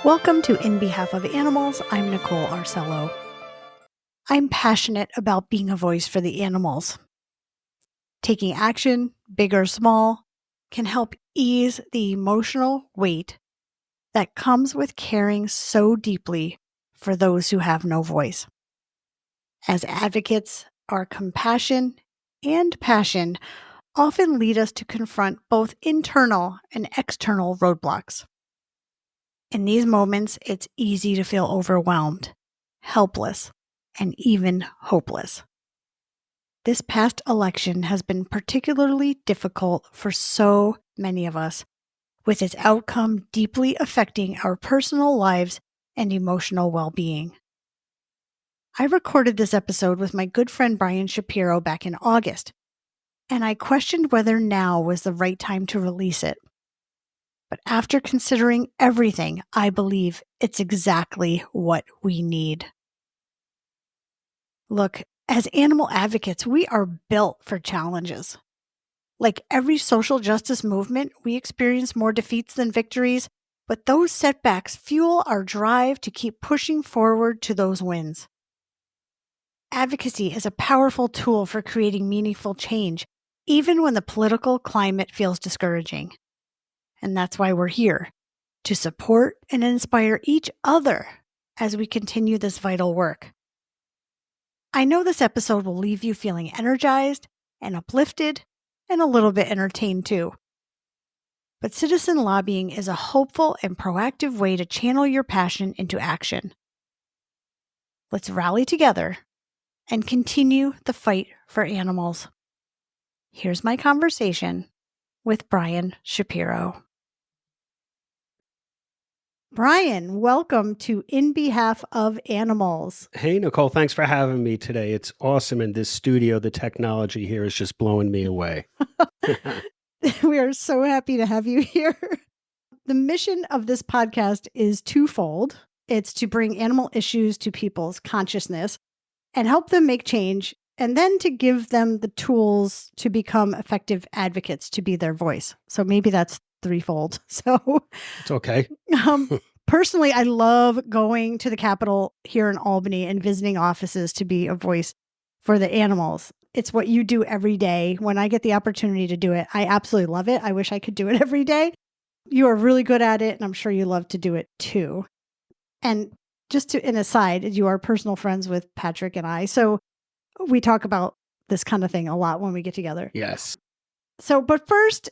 Welcome to In Behalf of Animals. I'm Nicole Arcello. I'm passionate about being a voice for the animals. Taking action, big or small, can help ease the emotional weight that comes with caring so deeply for those who have no voice. As advocates, our compassion and passion often lead us to confront both internal and external roadblocks. In these moments, it's easy to feel overwhelmed, helpless, and even hopeless. This past election has been particularly difficult for so many of us, with its outcome deeply affecting our personal lives and emotional well-being. I recorded this episode with my good friend Brian Shapiro back in August, and I questioned whether now was the right time to release it. But after considering everything, I believe it's exactly what we need. Look, as animal advocates, we are built for challenges. Like every social justice movement, we experience more defeats than victories, but those setbacks fuel our drive to keep pushing forward to those wins. Advocacy is a powerful tool for creating meaningful change, even when the political climate feels discouraging. And that's why we're here, to support and inspire each other as we continue this vital work. I know this episode will leave you feeling energized and uplifted and a little bit entertained too. But citizen lobbying is a hopeful and proactive way to channel your passion into action. Let's rally together and continue the fight for animals. Here's my conversation with Brian Shapiro. Brian, welcome to In Behalf of Animals. Hey, Nicole, thanks for having me today. It's awesome in this studio. The technology here is just blowing me away. We are so happy to have you here. The mission of this podcast is twofold. It's to bring animal issues to people's consciousness and help them make change, and then to give them the tools to become effective advocates, to be their voice. So maybe that's threefold. So It's okay. Personally, I love going to the Capitol here in Albany and visiting offices to be a voice for the animals. It's what you do every day. When I get the opportunity to do it, I absolutely love it. I wish I could do it every day. You are really good at it, and I'm sure you love to do it too. And just to an aside, you are personal friends with Patrick and I, so we talk about this kind of thing a lot when we get together. Yes. But first,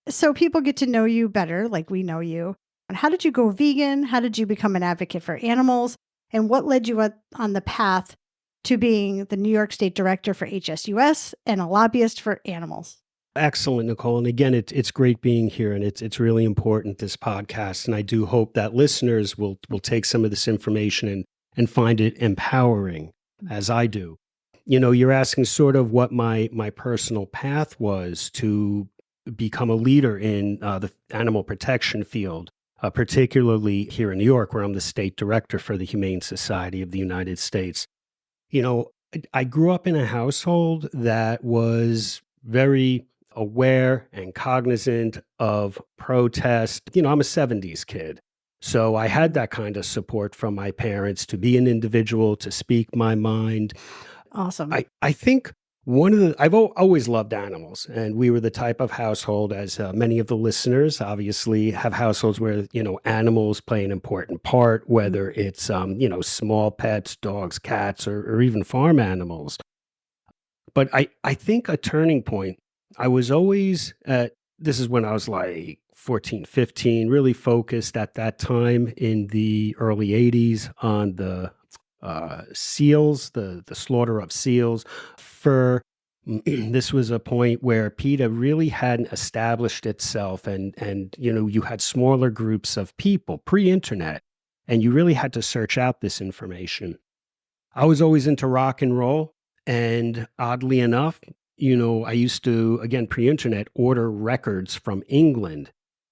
so people get to know you better, like we know you. And how did you go vegan? How did you become an advocate for animals? And what led you on the path to being the New York State Director for HSUS and a lobbyist for animals? Excellent, Nicole. And again, it's great being here, and it's really important, this podcast. And I do hope that listeners will take some of this information and find it empowering, as I do. You know, you're asking sort of what my personal path was to become a leader in the animal protection field, particularly here in New York, where I'm the state director for the Humane Society of the United States. You know, I grew up in a household that was very aware and cognizant of protest. You know, I'm a 70s kid. So I had that kind of support from my parents to be an individual, to speak my mind. Awesome. I think I've always loved animals, and we were the type of household, as many of the listeners obviously have households where, you know, animals play an important part, whether it's, you know, small pets, dogs, cats, or even farm animals. But I think a turning point, I was always this is when I was like 14, 15, really focused at that time in the early 80s on the seals, the slaughter of seals, fur. This was a point where PETA really hadn't established itself, and you know, you had smaller groups of people pre-internet, and you really had to search out this information. I was always into rock and roll, and oddly enough, you know, I used to, again, pre-internet, order records from England.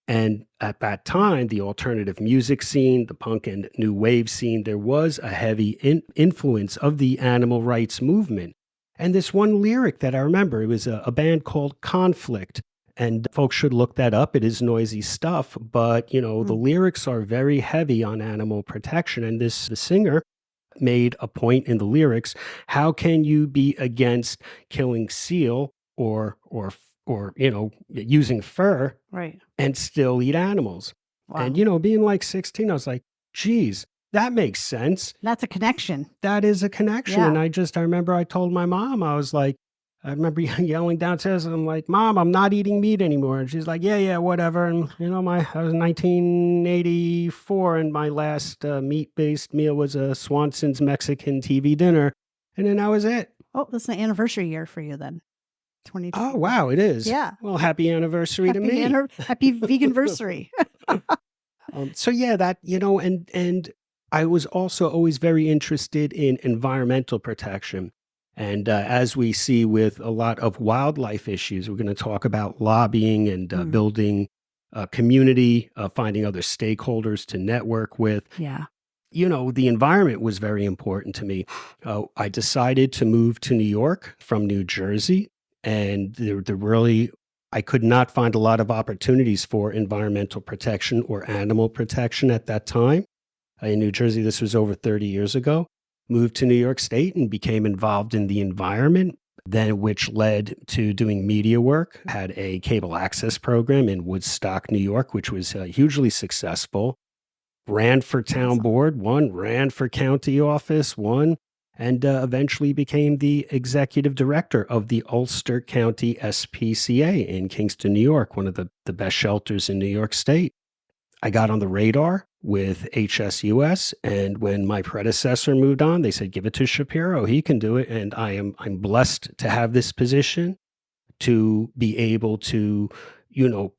And at that time, the alternative music scene, the punk and new wave scene, there was a heavy influence of the animal rights movement. And this one lyric that I remember, it was a band called Conflict. And folks should look that up. It is noisy stuff, but the lyrics are very heavy on animal protection. And the singer made a point in the lyrics. How can you be against killing seal or using fur Right. and still eat animals? Wow. And being like 16, I was like, geez, that makes sense. That's a connection. That is a connection. Yeah. And I remember I told my mom, I remember yelling downstairs, and I'm like, Mom, I'm not eating meat anymore. And she's like, yeah, whatever. And I was 1984, and my last meat-based meal was a Swanson's Mexican TV dinner. And then that was it. Oh, that's an anniversary year for you then. 2020. Oh, wow, it is. Yeah. Well, happy anniversary to me. Happy veganversary. So yeah, that, and I was also always very interested in environmental protection. And as we see with a lot of wildlife issues, we're going to talk about lobbying and building a community, finding other stakeholders to network with. Yeah. The environment was very important to me. I decided to move to New York from New Jersey, and I could not find a lot of opportunities for environmental protection or animal protection at that time. In New Jersey, this was over 30 years ago. Moved to New York State and became involved in the environment, then which led to doing media work. Had a cable access program in Woodstock, New York, which was hugely successful. Ran for town board, won, ran for county office, won, and eventually became the executive director of the Ulster County SPCA in Kingston, New York, one of the best shelters in New York State. I got on the radar with HSUS, and when my predecessor moved on, they said, give it to Shapiro. He can do it. And I'm blessed to have this position, to be able to,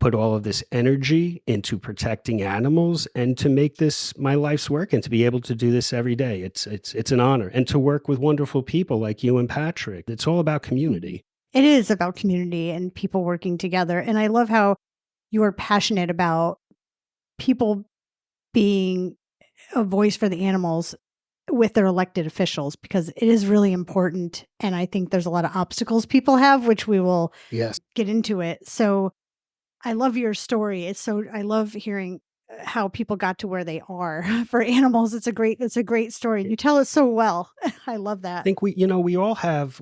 put all of this energy into protecting animals and to make this my life's work and to be able to do this every day. It's an honor. And to work with wonderful people like you and Patrick. It's all about community. It is about community and people working together. And I love how you are passionate about people being a voice for the animals with their elected officials, because it is really important. And I think there's a lot of obstacles people have, which we will get into it. So I love your story. I love hearing how people got to where they are for animals. It's a great story. You tell it so well. I love that. I think we all have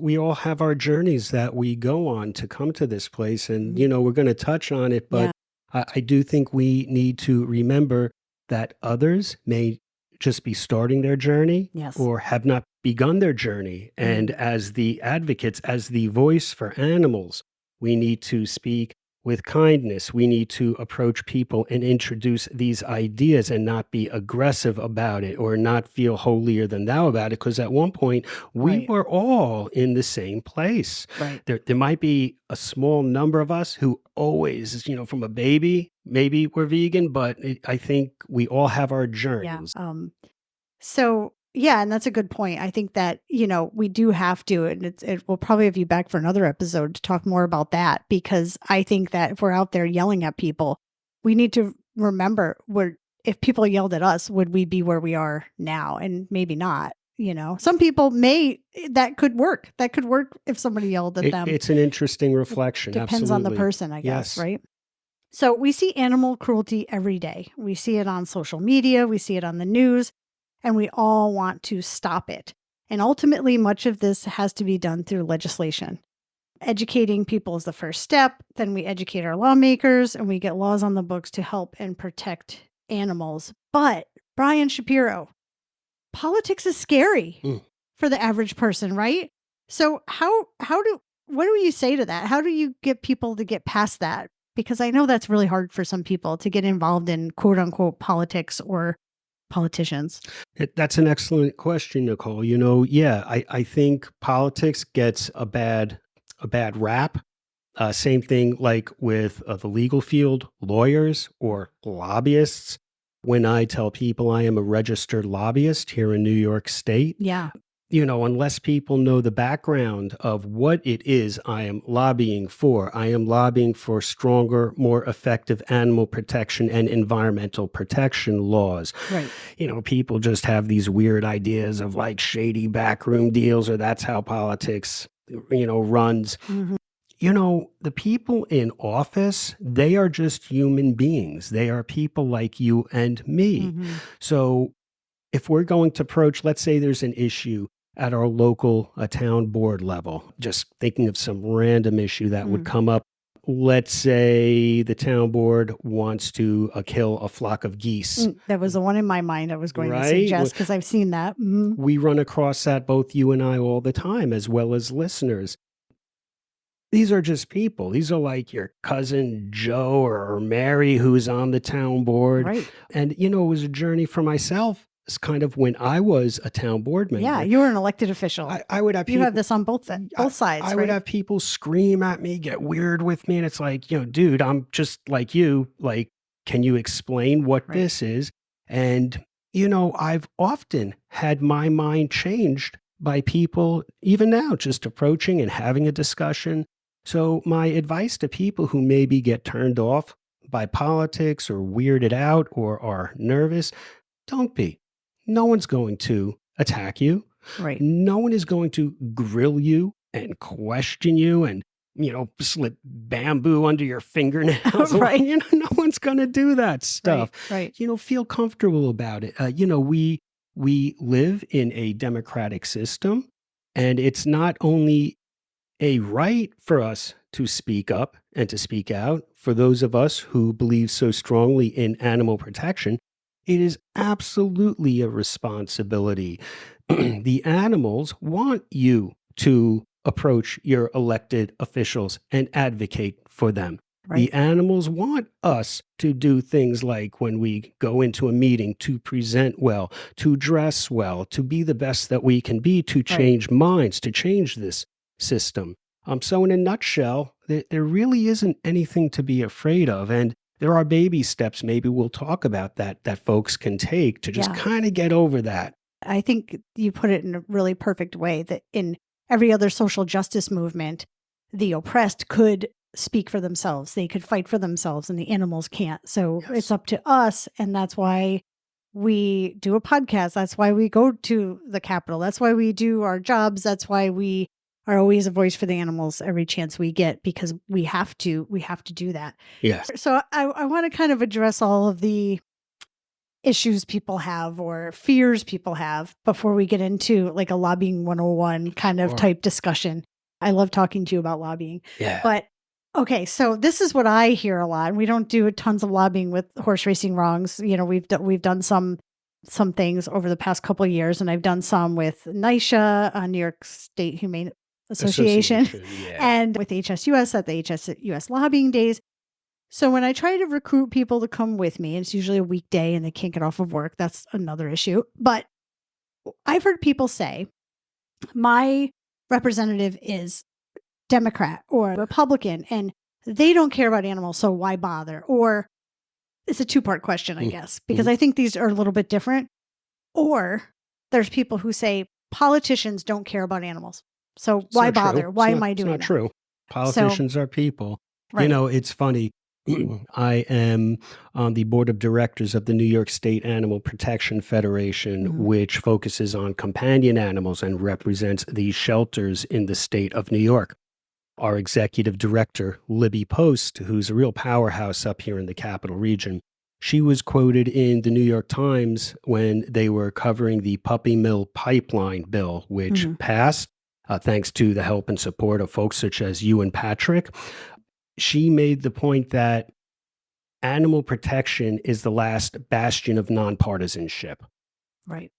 our journeys that we go on to come to this place, and we're going to touch on it, but I do think we need to remember that others may just be starting their journey or have not begun their journey. And as the advocates, as the voice for animals, we need to speak with kindness. We need to approach people and introduce these ideas and not be aggressive about it or not feel holier than thou about it. Because at one point, we were all in the same place. Right. There might be a small number of us who always, from a baby, maybe we're vegan, but I think we all have our journeys. And that's a good point. I think that, we do have to, and we'll probably have you back for another episode to talk more about that, because I think that if we're out there yelling at people, we need to remember if people yelled at us, would we be where we are now? And maybe not. Some people that could work. That could work if somebody yelled at them. It's an interesting reflection. Depends on the person, I guess, right? So we see animal cruelty every day. We see it on social media. We see it on the news. And we all want to stop it. And ultimately, much of this has to be done through legislation. Educating people is the first step. Then we educate our lawmakers and we get laws on the books to help and protect animals. But Brian Shapiro, politics is scary for the average person, right? So what do you say to that? How do you get people to get past that? Because I know that's really hard for some people to get involved in quote unquote politics or politicians. That's an excellent question, Nicole. I think politics gets a bad rap. Same thing like with the legal field, lawyers or lobbyists. When I tell people I am a registered lobbyist here in New York State, unless people know the background of what it is I am lobbying for stronger, more effective animal protection and environmental protection laws. Right. People just have these weird ideas of like shady backroom deals, or that's how politics, runs. The people in office, they are just human beings. They are people like you and me. Mhm. So if we're going to approach, let's say there's an issue at our local town board level, just thinking of some random issue that would Mm. come up. Let's say the town board wants to kill a flock of geese, That was the one in my mind I was going to right? suggest because I've seen that. Mhm. We run across that, both you and I, all the time, as well as listeners. These are just people. These are like your cousin Joe or Mary who's on the town board. Right. And, it was a journey for myself. It's kind of when I was a town board member. Yeah, you were an elected official. I would have You people, have this on both sides, I right? would have people scream at me, get weird with me. And it's like, dude, I'm just like you. Like, can you explain what Right. this is? And, I've often had my mind changed by people, even now, just approaching and having a discussion. So my advice to people who maybe get turned off by politics or weirded out or are nervous, don't be. No one's going to attack you. Right. No one is going to grill you and question you and, slip bamboo under your fingernails. Right. No one's going to do that stuff. Right. Feel comfortable about it. We live in a democratic system, and it's not only a right for us to speak up and to speak out. For those of us who believe so strongly in animal protection, it is absolutely a responsibility. The animals want you to approach your elected officials and advocate for them. Right. The animals want us to do things like, when we go into a meeting, to present well, to dress well, to be the best that we can be, to change minds, to change this system. So in a nutshell, there really isn't anything to be afraid of. And there are baby steps, maybe we'll talk about that folks can take to just kind of get over that. I think you put it in a really perfect way, that in every other social justice movement, the oppressed could speak for themselves. They could fight for themselves, and the animals can't. So it's up to us. And that's why we do a podcast. That's why we go to the Capitol. That's why we do our jobs. That's why we are always a voice for the animals every chance we get, because we have to do that. Yes. So I want to kind of address all of the issues people have or fears people have before we get into like a lobbying 101 kind of type discussion. I love talking to you about lobbying. Yeah. But okay, so this is what I hear a lot. We don't do tons of lobbying with horse racing wrongs. We've done some things over the past couple of years, and I've done some with NYSHA, New York State Humane Association. And with HSUS at the HSUS lobbying days. So when I try to recruit people to come with me, it's usually a weekday and they can't get off of work. That's another issue. But I've heard people say, my representative is Democrat or Republican and they don't care about animals, so why bother? Or it's a two-part question, I guess, because I think these are a little bit different. Or there's people who say politicians don't care about animals. So why bother? Why am I doing that? It's not true. Politicians are people. Right. It's funny. I am on the board of directors of the New York State Animal Protection Federation, which focuses on companion animals and represents these shelters in the state of New York. Our executive director, Libby Post, who's a real powerhouse up here in the Capital Region, she was quoted in the New York Times when they were covering the puppy mill pipeline bill, which passed thanks to the help and support of folks such as you and Patrick. She made the point that animal protection is the last bastion of nonpartisanship. Right.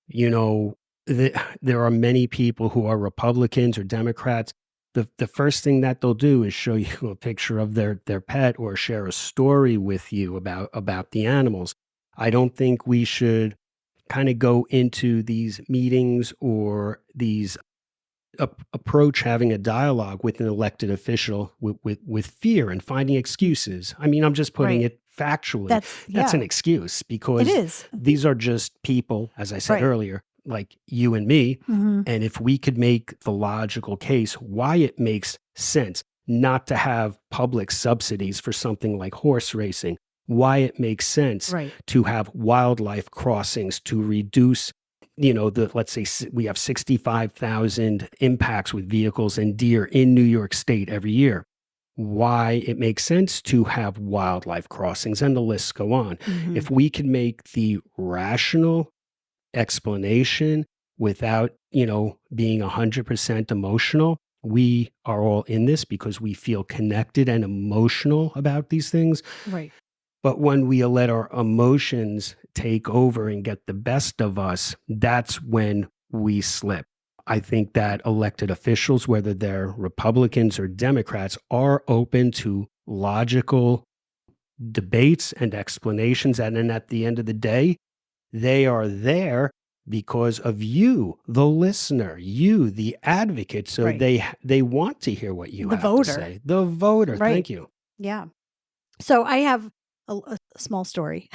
There are many people who are Republicans or Democrats. The first thing that they'll do is show you a picture of their pet or share a story with you about the animals. I don't think we should kind of go into these meetings or these approach having a dialogue with an elected official with fear and finding excuses. I mean, I'm just putting it factually. That's an excuse, because it is. These are just people, as I said earlier, like you and me. And if we could make the logical case why it makes sense not to have public subsidies for something like horse racing, why it makes sense to have wildlife crossings to reduce let's say we have 65,000 impacts with vehicles and deer in New York State every year. why it makes sense to have wildlife crossings, and the lists go on. Mhm. If we can make the rational explanation without, being 100% emotional, we are all in this because we feel connected and emotional about these things. Right. But when we let our emotions take over and get the best of us, that's when we slip. I think that elected officials, whether they're Republicans or Democrats, are open to logical debates and explanations. And then at the end of the day, they are there because of you, the listener, you, the advocate. So Right. they want to hear what you The have to voter. say. The voter. Right. Thank you. Yeah. So I have a small story.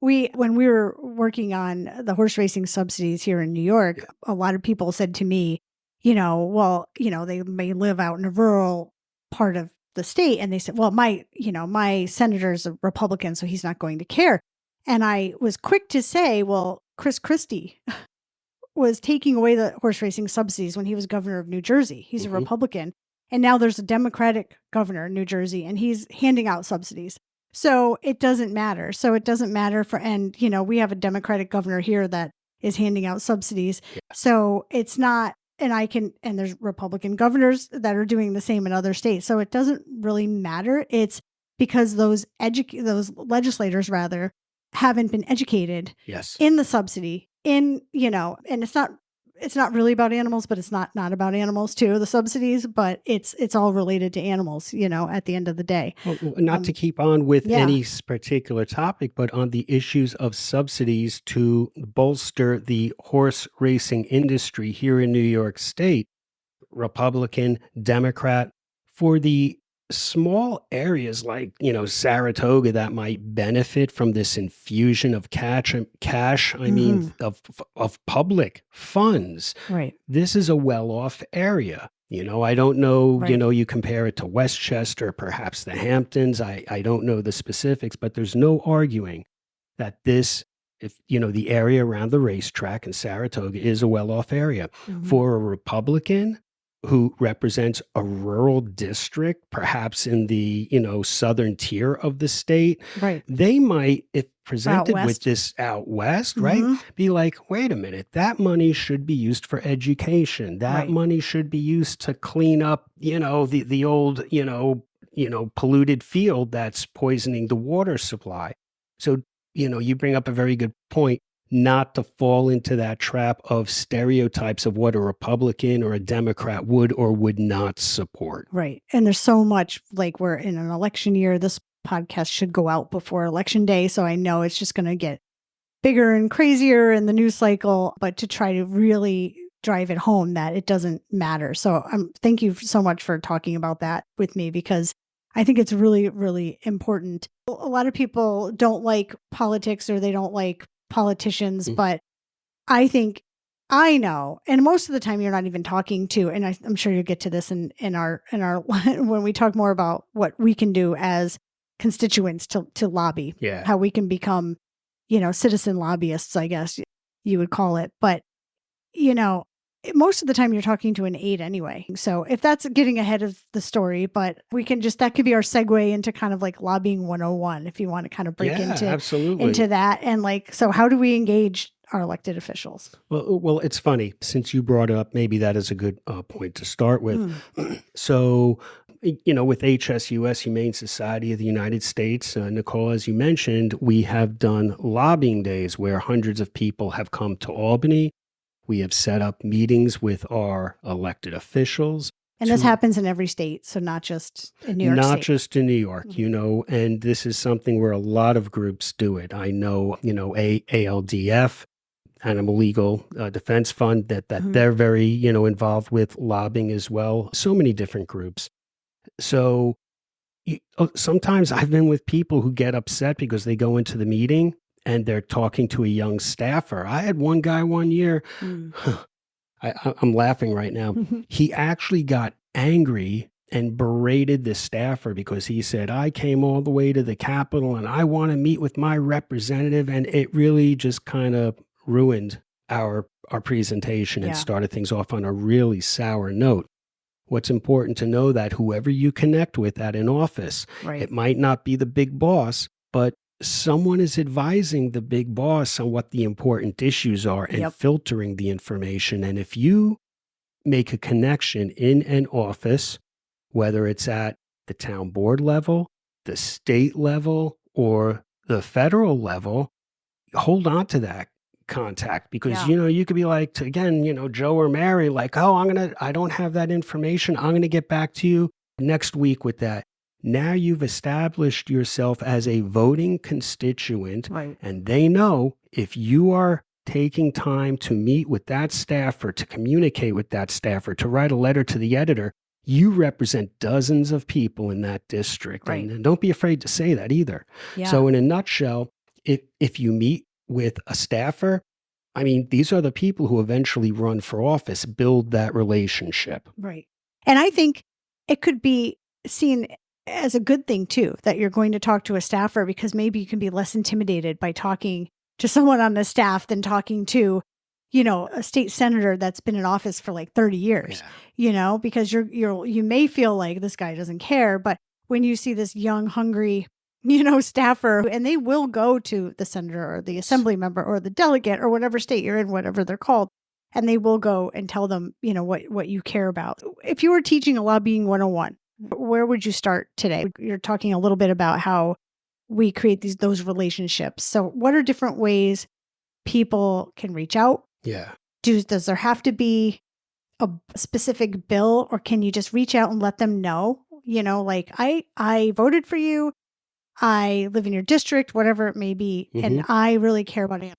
When we were working on the horse racing subsidies here in New York, a lot of people said to me, they may live out in a rural part of the state. And they said, well, my senator's a Republican, so he's not going to care. And I was quick to say, well, Chris Christie was taking away the horse racing subsidies when he was governor of New Jersey. He's a Republican. And now there's a Democratic governor in New Jersey, and he's handing out subsidies. So it doesn't matter. We have a Democratic governor here that is handing out subsidies. Yeah. So it's not, and there's Republican governors that are doing the same in other states. So it doesn't really matter. It's because those legislators rather haven't been educated Yes. in the subsidy and it's not really about animals, but it's not about animals too, the subsidies, but it's all related to animals, at the end of the day. Well, not to keep on with yeah. any particular topic, but on the issues of subsidies to bolster the horse racing industry here in New York State, Republican, Democrat, for the small areas like, Saratoga that might benefit from this infusion of cash, of public funds. Right. This is a well-off area. I don't know, Right. You compare it to Westchester, perhaps the Hamptons. I don't know the specifics, but there's no arguing that the area around the racetrack in Saratoga is a well-off area. For a Republican who represents a rural district, perhaps in the, southern tier of the state, Right. they might, if presented with west. this out west, right, be like, wait a minute, that money should be used for education. That Right. money should be used to clean up, the old, polluted field that's poisoning the water supply. So, you bring up a very good point, not to fall into that trap of stereotypes of what a Republican or a Democrat would or would not support. Right. And there's so much, like, we're in an election year. This podcast should go out before election day. So I know it's just going to get bigger and crazier in the news cycle, but to try to really drive it home that it doesn't matter. So thank you so much for talking about that with me, because I think it's really, really important. A lot of people don't like politics or they don't like politicians, but I think I know, and most of the time you're not even talking to, and I'm sure you'll get to this in our when we talk more about what we can do as constituents to lobby, how we can become, citizen lobbyists, I guess you would call it. But, most of the time you're talking to an aide anyway. So if that's getting ahead of the story, but that could be our segue into kind of like lobbying 101, if you want to kind of break into that. And so how do we engage our elected officials? Well, it's funny, since you brought up, maybe that is a good point to start with. So, with HSUS, Humane Society of the United States, Nicole, as you mentioned, we have done lobbying days where hundreds of people have come to Albany. We have set up meetings with our elected officials. And this happens in every state, so not just in New York State. Not just in New York, and this is something where a lot of groups do it. I know, ALDF, Animal Legal Defense Fund, that they're very, involved with lobbying as well. So many different groups. So sometimes I've been with people who get upset because they go into the meeting and they're talking to a young staffer. I had one guy one year, I'm laughing right now. He actually got angry and berated the staffer because he said, I came all the way to the Capitol and I want to meet with my representative. And it really just kind of ruined our presentation and started things off on a really sour note. what's important to know that whoever you connect with at an office, Right. it might not be the big boss, but someone is advising the big boss on what the important issues are and Yep. filtering the information. And if you make a connection in an office, whether it's at the town board level, the state level, or the federal level, hold on to that contact because, Yeah. you could be like, again, Joe or Mary, like, oh, I don't have that information. I'm going to get back to you next week with that. Now you've established yourself as a voting constituent, Right. and they know if you are taking time to meet with that staffer, to communicate with that staffer, to write a letter to the editor, you represent dozens of people in that district. Right. And don't be afraid to say that either. Yeah. So in a nutshell, if you meet with a staffer, I mean, these are the people who eventually run for office, build that relationship. Right. And I think it could be seen as a good thing too, that you're going to talk to a staffer because maybe you can be less intimidated by talking to someone on the staff than talking to, a state senator that's been in office for like 30 years, because you may feel like this guy doesn't care, but when you see this young, hungry, staffer, and they will go to the senator or the assembly member or the delegate or whatever state you're in, whatever they're called, and they will go and tell them, what you care about. If you were teaching a lobbying 101, where would you start today? You're talking a little bit about how we create those relationships. So what are different ways people can reach out? Yeah. Does there have to be a specific bill, or can you just reach out and let them know, like I voted for you, I live in your district, whatever it may be, and I really care about animals.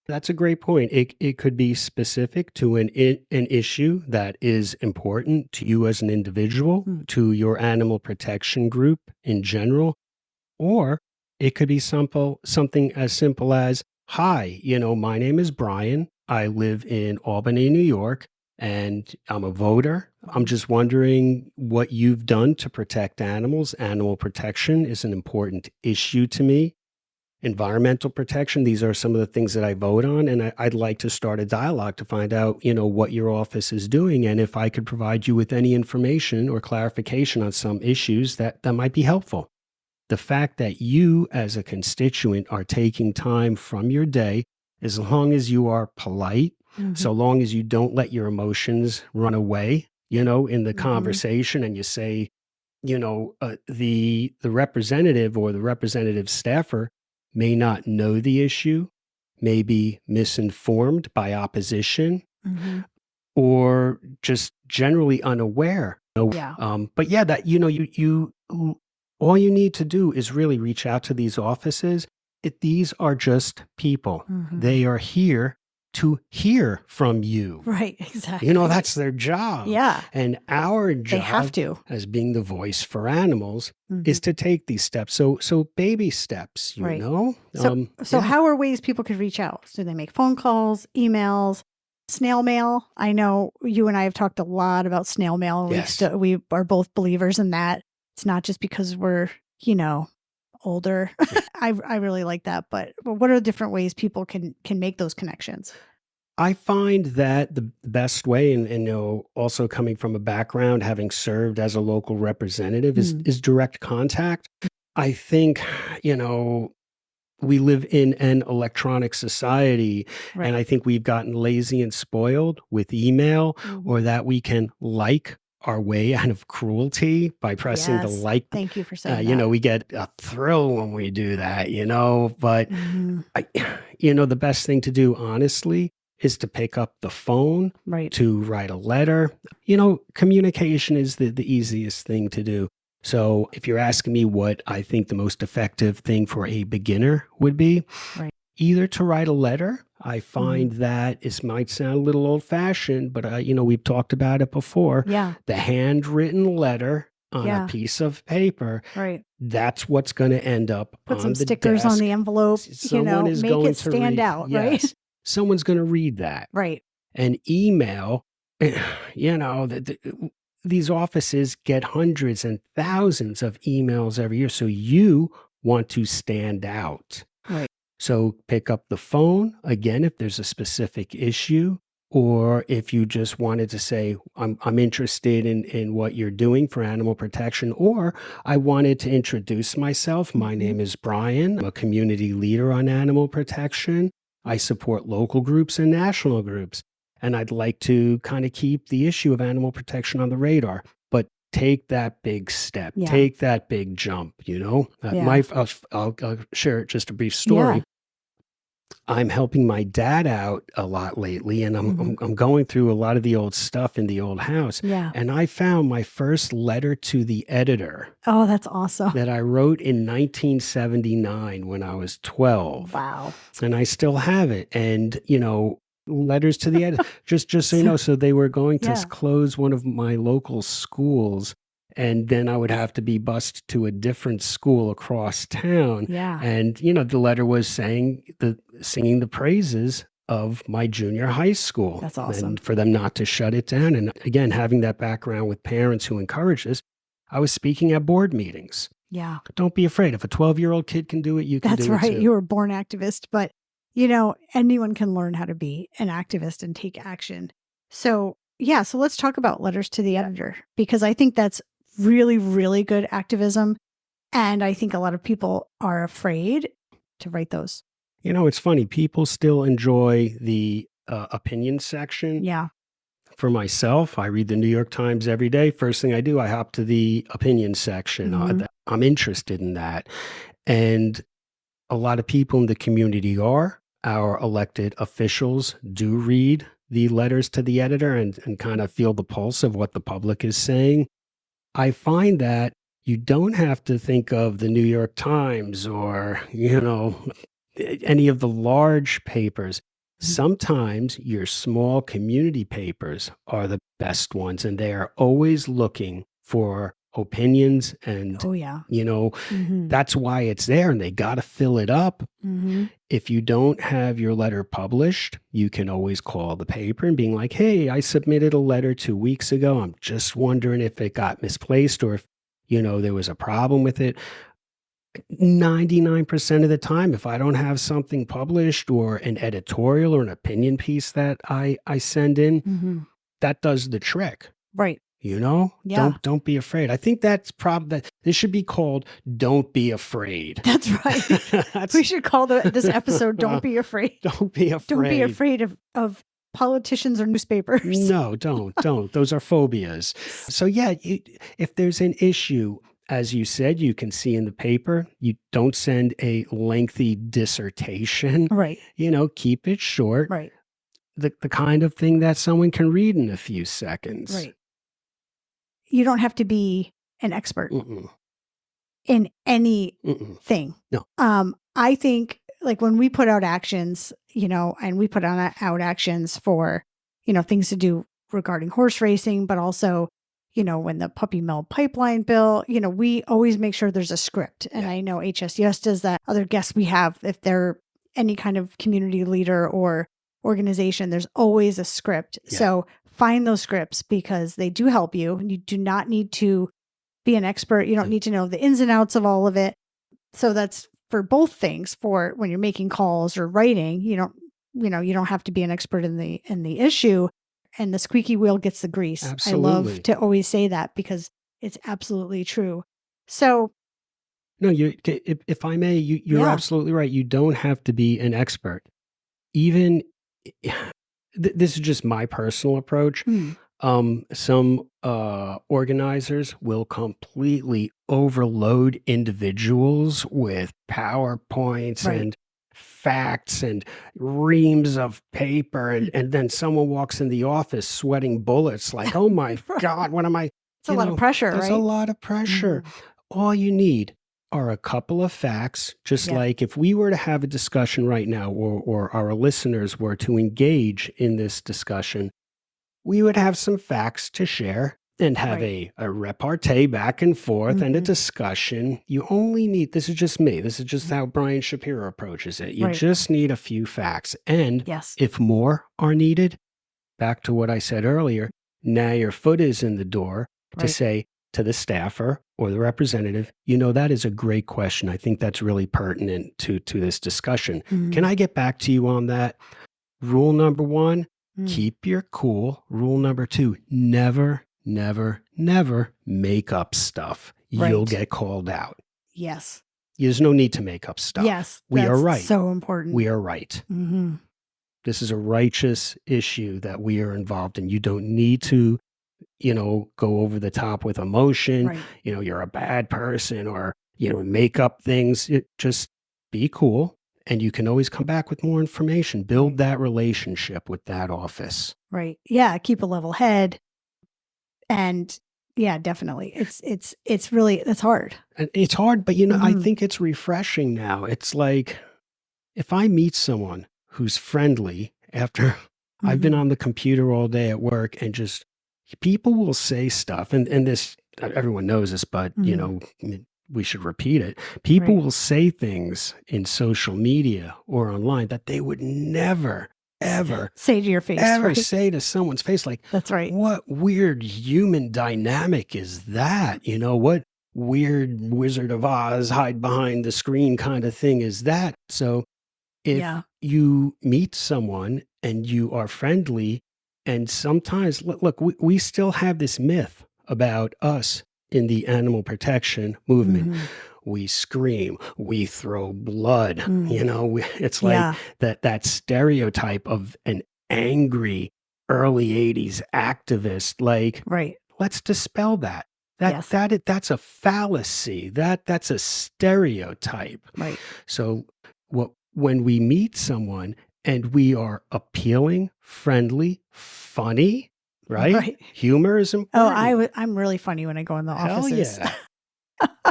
That's a great point. It could be specific to an issue that is important to you as an individual, to your animal protection group in general, or it could be something as simple as, hi, my name is Brian. I live in Albany, New York, and I'm a voter. I'm just wondering what you've done to protect animals. Animal protection is an important issue to me. Environmental protection, these are some of the things that I vote on, and I'd like to start a dialogue to find out, what your office is doing, and if I could provide you with any information or clarification on some issues that might be helpful. The fact that you as a constituent are taking time from your day, as long as you are polite, so long as you don't let your emotions run away, in the conversation, and you say, the representative or the representative staffer may not know the issue, may be misinformed by opposition, or just generally unaware. Yeah. But yeah, that you all you need to do is really reach out to these offices. These are just people. They are here to hear from you. Right, exactly. That's their job. Yeah. And our job, They have to, as being the voice for animals, is to take these steps. So baby steps, Right. know? So how are ways people could reach out? Do they make phone calls, emails, snail mail? I know you and I have talked a lot about snail mail. Yes. We are both believers in that. It's not just because we're, older. I really like that. But what are the different ways people can make those connections? I find that the best way, and also coming from a background, having served as a local representative, is direct contact. I think, we live in an electronic society, Right. and I think we've gotten lazy and spoiled with email, or that we can like our way out of cruelty by pressing the Yes. like. Thank you for saying that. We get a thrill when we do that, but the best thing to do, honestly, is to pick up the phone, Right. to write a letter. Communication is the easiest thing to do. So if you're asking me what I think the most effective thing for a beginner would be, Right. either to write a letter. I find that it might sound a little old-fashioned, but we've talked about it before. Yeah. The handwritten letter on a piece of paper, Right. that's what's going to end up Put on some the stickers desk. on the envelope, Someone is make going it to stand read, out, yes, right? Someone's going to read that. Right. An email, these offices get hundreds and thousands of emails every year. So you want to stand out. Right. So pick up the phone, again, if there's a specific issue, or if you just wanted to say, I'm interested in what you're doing for animal protection, or I wanted to introduce myself. My name is Brian. I'm a community leader on animal protection. I support local groups and national groups, and I'd like to kind of keep the issue of animal protection on the radar. But take that big step, Yeah. take that big jump, Yeah. I'll share just a brief story. Yeah. I'm helping my dad out a lot lately, and I'm going through a lot of the old stuff in the old house. Yeah. And I found my first letter to the editor Oh, that's awesome. that I wrote in 1979 when I was 12. Wow. And I still have it. And, letters to the editor, just so you know, so they were going to Yeah. close one of my local schools. And then I would have to be bused to a different school across town. Yeah. And, the letter was singing the praises of my junior high school. That's awesome. And for them not to shut it down. And again, having that background with parents who encourage this, I was speaking at board meetings. Yeah. Don't be afraid. If a 12-year-old kid can do it, you can That's do it right. too. You were a born activist, but anyone can learn how to be an activist and take action. So let's talk about letters to the editor, because I think that's really, really good activism. And I think a lot of people are afraid to write those. It's funny. People still enjoy the opinion section. Yeah. For myself, I read the New York Times every day. First thing I do, I hop to the opinion section. I'm interested in that. And a lot of people in the community our elected officials do read the letters to the editor and kind of feel the pulse of what the public is saying. I find that you don't have to think of the New York Times or, any of the large papers. Sometimes your small community papers are the best ones, and they are always looking for opinions. And, Oh, yeah. that's why it's there, and they got to fill it up. If you don't have your letter published, you can always call the paper and being like, hey, I submitted a letter 2 weeks ago. I'm just wondering if it got misplaced or if, there was a problem with it. 99% of the time, if I don't have something published or an editorial or an opinion piece that I send in, that does the trick. Right. Yeah. Don't be afraid. I think that's that this should be called "Don't Be Afraid." That's right. We should call this episode "Don't Be Afraid." Don't be afraid. Don't be afraid of politicians or newspapers. No, don't. Those are phobias. So if there's an issue, as you said, you can see in the paper, you don't send a lengthy dissertation. Right. Keep it short. Right. The kind of thing that someone can read in a few seconds. Right. You don't have to be an expert in anything. No. I think when we put out actions, and we put out actions for, things to do regarding horse racing, but also, when the puppy mill pipeline bill, we always make sure there's a script. And I know HSUS does that. Other guests we have, if they're any kind of community leader or organization, there's always a script. Yeah. So find those scripts because they do help you. You do not need to be an expert. You don't need to know the ins and outs of all of it. So that's for both things. For when you're making calls or writing, you don't have to be an expert in the issue. And the squeaky wheel gets the grease. Absolutely. I love to always say that because it's absolutely true. So no, if I may, you're absolutely right. You don't have to be an expert. Even this is just my personal approach. Some organizers will completely overload individuals with PowerPoints and facts and reams of paper. And then someone walks in the office sweating bullets like, oh my God, what am I? It's a lot of pressure, right? There's a lot of pressure. All you need are a couple of facts, just like if we were to have a discussion right now or our listeners were to engage in this discussion, we would have some facts to share and have a repartee back and forth and a discussion. You only need, this is just me, this is just how Brian Shapiro approaches it. You just need a few facts. And if more are needed, back to what I said earlier, now your foot is in the door to say to the staffer or the representative, that is a great question. I think that's really pertinent to this discussion. Can I get back to you on that? Rule number one, Keep your cool. Rule number 2, never, never, never make up stuff. You'll Right. get called out. Yes. There's no need to make up stuff. Yes. We are That's right. so important. We are right. Mm-hmm. This is a righteous issue that we are involved in. You don't need to, go over the top with emotion. Right. You're a bad person or, make up things. Just be cool. And you can always come back with more information. Build that relationship with that office. Right. Yeah. Keep a level head. And yeah, definitely. It's really, that's hard. And it's hard, but I think it's refreshing now. It's like if I meet someone who's friendly after I've been on the computer all day at work and just people will say stuff and this, everyone knows this, but we should repeat it. People will say things in social media or online that they would never, ever say to your face, say to someone's face. Like, that's right. What weird human dynamic is that? What weird Wizard of Oz hide behind the screen kind of thing is that? So if you meet someone and you are friendly, and sometimes, look, we still have this myth about us in the animal protection movement. We scream, we throw blood, it's like that stereotype of an angry early 80s activist. Like, let's dispel that. That's a fallacy. That's a stereotype. Right. So when we meet someone and we are appealing, friendly, funny, right? Humor is important. I'm really funny when I go in the offices. Hell yeah.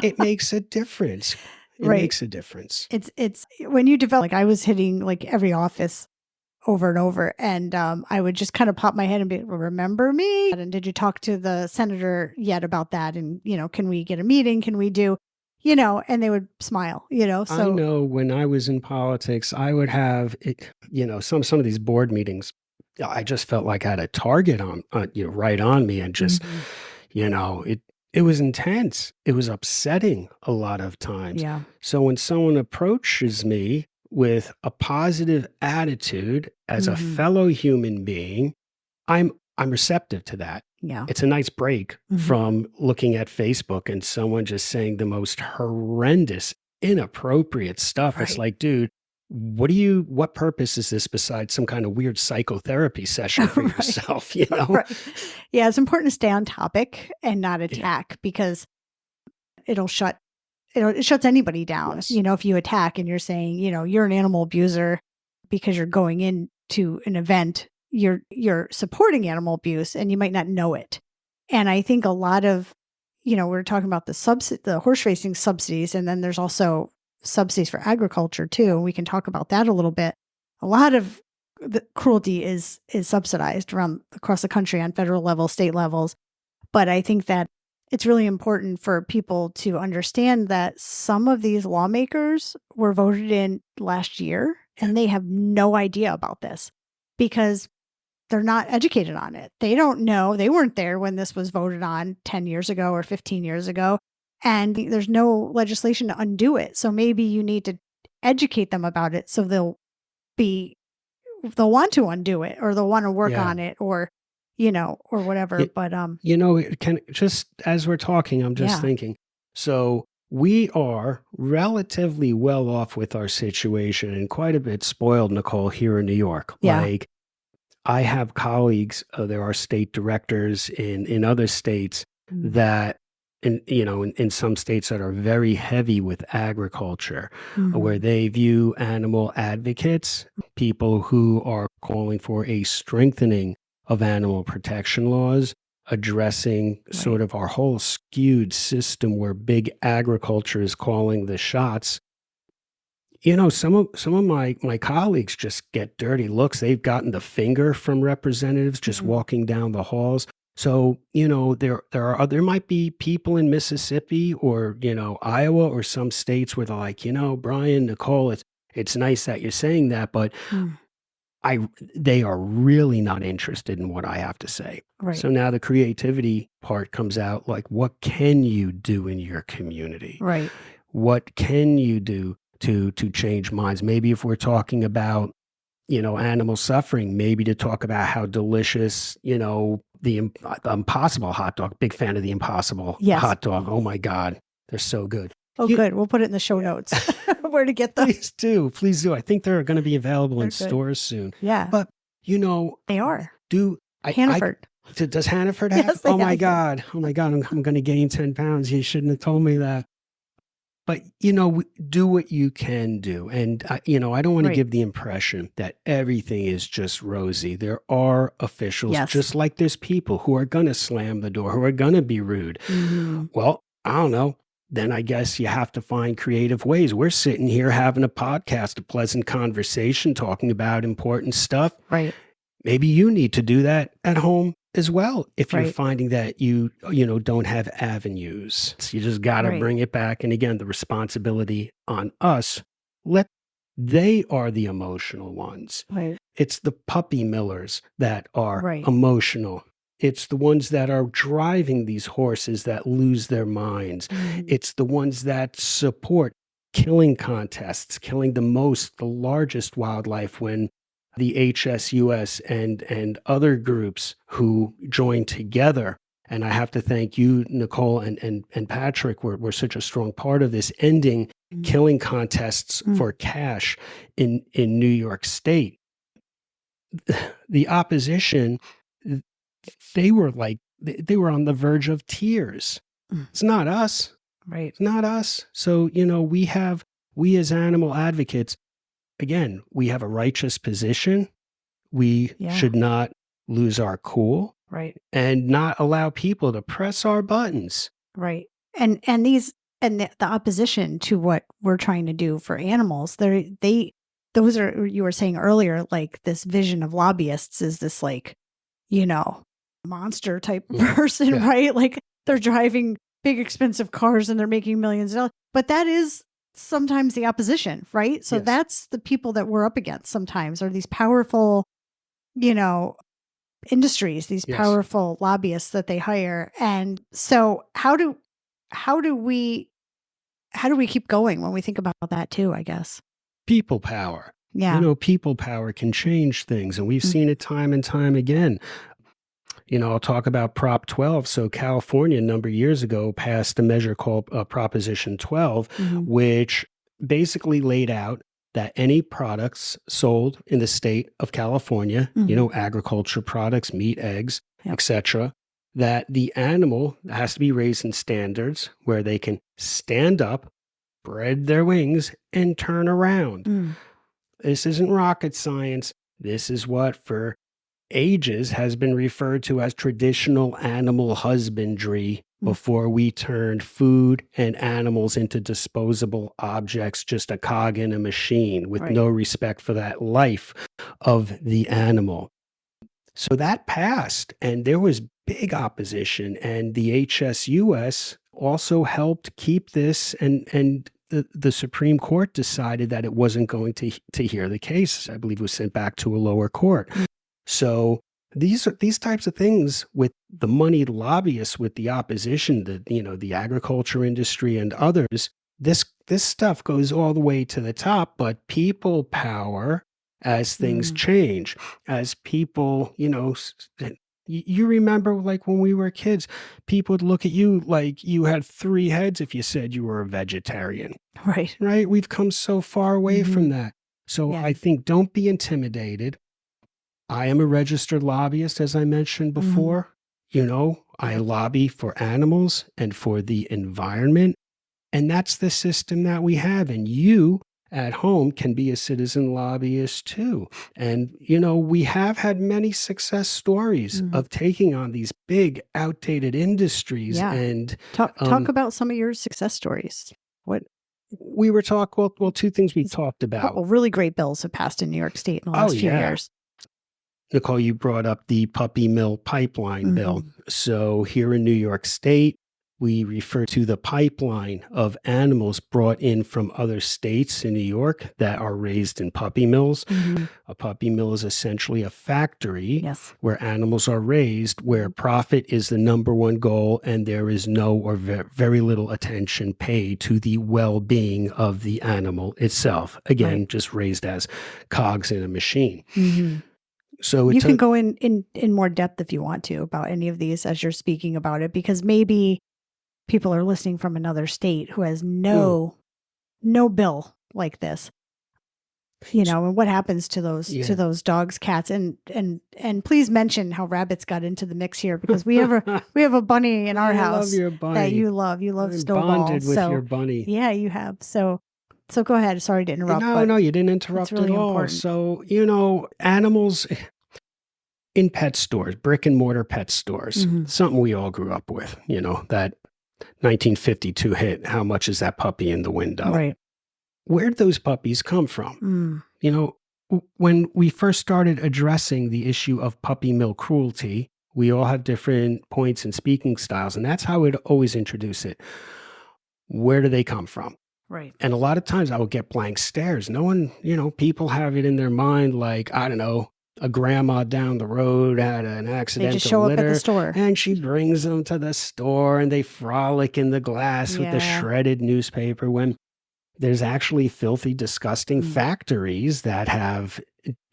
It makes a difference. It makes a difference. It's when you develop, like I was hitting like every office over and over, and I would just kind of pop my head and be, remember me? And did you talk to the senator yet about that? And, can we get a meeting? Can we do, and they would smile, so. I know when I was in politics, I would have, some of these board meetings, I just felt like I had a target on right on me, and just, it was intense. It was upsetting a lot of times. Yeah. So when someone approaches me with a positive attitude as a fellow human being, I'm receptive to that. Yeah. It's a nice break from looking at Facebook and someone just saying the most horrendous, inappropriate stuff. It's like, dude, what purpose is this besides some kind of weird psychotherapy session for yourself, Right. Yeah, it's important to stay on topic and not attack because it shuts anybody down. Yes. If you attack and you're saying, you're an animal abuser because you're going into an event, you're supporting animal abuse and you might not know it. And I think a lot of, we're talking about the horse racing subsidies, and then there's also subsidies for agriculture too. And we can talk about that a little bit. A lot of the cruelty is subsidized across the country on federal level, state levels. But I think that it's really important for people to understand that some of these lawmakers were voted in last year and they have no idea about this because they're not educated on it. They don't know. They weren't there when this was voted on 10 years ago or 15 years ago. And there's no legislation to undo it. So maybe you need to educate them about it so they'll want to undo it, or they'll want to work on it, or or whatever. But it can, just as we're talking, I'm just thinking. So we are relatively well off with our situation and quite a bit spoiled, Nicole, here in New York. Yeah. Like, I have colleagues, there are state directors in other states that, in some states that are very heavy with agriculture, where they view animal advocates, people who are calling for a strengthening of animal protection laws, addressing sort of our whole skewed system where big agriculture is calling the shots. Some of my colleagues just get dirty looks. They've gotten the finger from representatives just walking down the halls. So, there might be people in Mississippi or, Iowa or some states where they're like, Brian, Nicole, it's nice that you're saying that, but they are really not interested in what I have to say. Right. So now the creativity part comes out, like, what can you do in your community? Right. What can you do to change minds? Maybe if we're talking about, animal suffering, maybe to talk about how delicious, the Impossible hot dog. Big fan of the Impossible hot dog. Oh my God, they're so good. Oh, good. We'll put it in the show notes where to get them. Please do. I think they're going to be available in stores soon. Yeah, but they are. Hannaford? Does Hannaford have? Yes, Oh my God! I'm going to gain 10 pounds. You shouldn't have told me that. But, do what you can do. And, I don't want to give the impression that everything is just rosy. There are officials, just like there's people who are going to slam the door, who are going to be rude. Mm-hmm. Well, I don't know. Then I guess you have to find creative ways. We're sitting here having a podcast, a pleasant conversation, talking about important stuff. Right. Maybe you need to do that at home as well. If you're finding that you don't have avenues, so you just got to bring it back. And again, the responsibility on us. They are the emotional ones. Right. It's the puppy millers that are emotional. It's the ones that are driving these horses that lose their minds. Mm. It's the ones that support killing contests, killing the largest wildlife when the HSUS and other groups who joined together. And I have to thank you, Nicole, and Patrick were such a strong part of this, ending killing contests for cash in New York State. The opposition, they were on the verge of tears. It's not us. Right. It's not us. So, we as animal advocates, again, we have a righteous position. We should not lose our cool. Right. And not allow people to press our buttons. Right. And the opposition to what we're trying to do for animals, those are, you were saying earlier, like this vision of lobbyists is this monster type person, right? Like they're driving big expensive cars and they're making millions of dollars. But that is sometimes the opposition, right? So that's the people that we're up against sometimes, are these powerful, industries, these powerful lobbyists that they hire. And so how do we keep going when we think about that too, I guess? People power. Yeah. People power can change things. And we've seen it time and time again. I'll talk about Prop 12. So California, a number of years ago, passed a measure called Proposition 12, which basically laid out that any products sold in the state of California, agriculture products, meat, eggs, etc., that the animal has to be raised in standards where they can stand up, spread their wings, and turn around. This isn't rocket science. This is what for ages has been referred to as traditional animal husbandry before we turned food and animals into disposable objects, just a cog in a machine with no respect for that life of the animal. So that passed, and there was big opposition, and the HSUS also helped keep this, and the Supreme Court decided that it wasn't going to hear the case. I believe it was sent back to a lower court. So these types of things with the moneyed lobbyists, with the opposition, the agriculture industry and others, this stuff goes all the way to the top. But people power, as things change, as people, you remember like when we were kids, people would look at you like you had 3 heads if you said you were a vegetarian. Right. Right. We've come so far away from that. So I think don't be intimidated. I am a registered lobbyist, as I mentioned before. I lobby for animals and for the environment. And that's the system that we have. And you at home can be a citizen lobbyist too. And, we have had many success stories of taking on these big, outdated industries. Yeah. And talk about some of your success stories. What we were talking, well, 2 things we talked about. A couple really great bills have passed in New York State in the last few years. Nicole, you brought up the puppy mill pipeline bill. So here in New York State, we refer to the pipeline of animals brought in from other states in New York that are raised in puppy mills. Mhm. A puppy mill is essentially a factory Yes. where animals are raised, where profit is the number one goal, and there is no or very little attention paid to the well-being of the animal itself. Again, Right. just raised as cogs in a machine. Mhm. So You it's can go in more depth if you want to about any of these as you're speaking about it, because maybe people are listening from another state who has no bill like this. And what happens to those dogs, cats, and please mention how rabbits got into the mix here, because we have a bunny in our I house love your bunny. that you love. You love I'm Snowball. bonded with your bunny. Yeah, you have. So go ahead. Sorry to interrupt. No, you didn't interrupt really at all. important. So, animals in pet stores, brick and mortar pet stores, something we all grew up with, that 1952 hit, how much is that puppy in the window? Right. Where'd those puppies come from? When we first started addressing the issue of puppy mill cruelty, we all have different points and speaking styles, and that's how we'd always introduce it. Where do they come from? Right. And a lot of times I would get blank stares. No one, people have it in their mind like, I don't know, a grandma down the road had an accidental They just show litter, up at the store, and she brings them to the store and they frolic in the glass with the shredded newspaper, when there's actually filthy, disgusting factories that have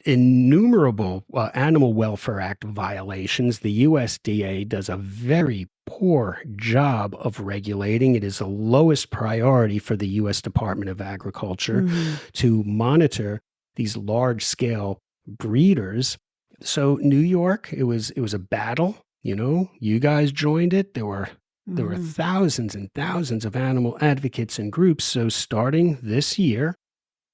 innumerable Animal Welfare Act violations. The USDA does a very poor job of regulating. It is the lowest priority for the U.S. Department of Agriculture to monitor these large-scale breeders. So New York, it was a battle. You guys joined it. There were thousands and thousands of animal advocates and groups. So starting this year,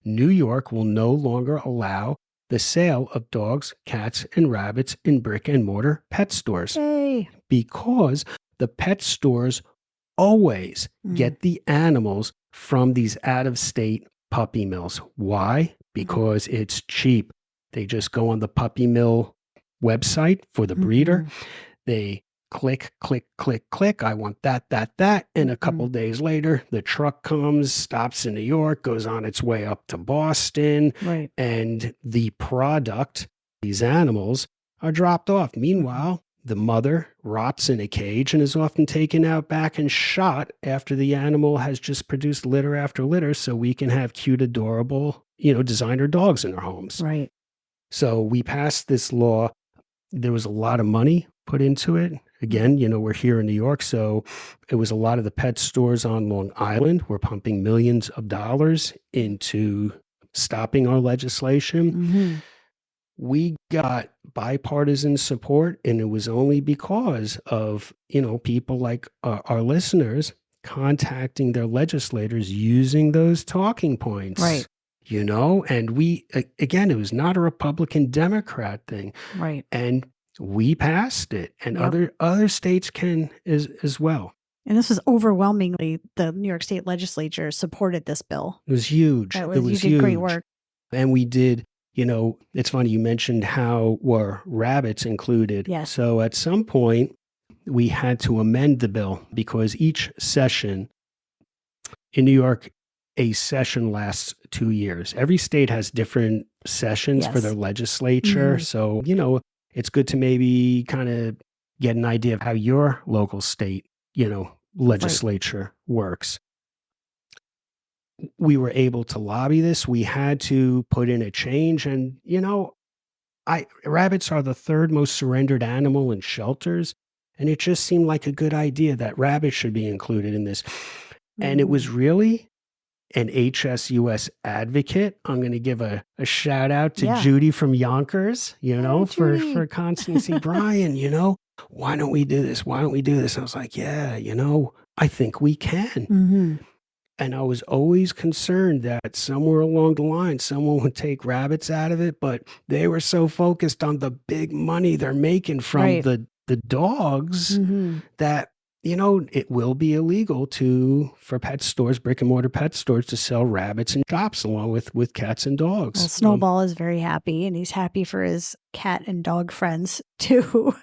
New York will no longer allow the sale of dogs, cats, and rabbits in brick and mortar pet stores. Yay. Because the pet stores always get the animals from these out-of-state puppy mills. Why? Because it's cheap. They just go on the puppy mill website for the breeder. They click, click, click, click. I want that. And a couple days later, the truck comes, stops in New York, goes on its way up to Boston. Right. And the product, these animals, are dropped off. Meanwhile, the mother rots in a cage and is often taken out back and shot after the animal has just produced litter after litter, so we can have cute, adorable, designer dogs in our homes. Right. So we passed this law. There was a lot of money put into it. Again, we're here in New York, so it was a lot of the pet stores on Long Island were pumping millions of dollars into stopping our legislation. We got bipartisan support, and it was only because of, people like our listeners contacting their legislators using those talking points. Right. And we, again, it was not a Republican Democrat thing. Right. And we passed it, and other states can as well. And this was overwhelmingly, the New York State legislature supported this bill. It was huge. You huge. did great work. And we did, it's funny, you mentioned how were rabbits included. Yes. So at some point, we had to amend the bill because each session in New York, a session lasts 2 years. Every state has different sessions for their legislature. So, it's good to maybe kind of get an idea of how your local state, legislature works. We were able to lobby this. We had to put in a change. And, rabbits are the third most surrendered animal in shelters. And it just seemed like a good idea that rabbits should be included in this. And it was really an HSUS advocate. I'm going to give a shout out to Judy from Yonkers, for constancy. Brian, why don't we do this? Why don't we do this? I was like, I think we can. And I was always concerned that somewhere along the line, someone would take rabbits out of it, but they were so focused on the big money they're making from the dogs that, it will be illegal for pet stores, brick and mortar pet stores, to sell rabbits in shops along with cats and dogs. Well, Snowball is very happy, and he's happy for his cat and dog friends too.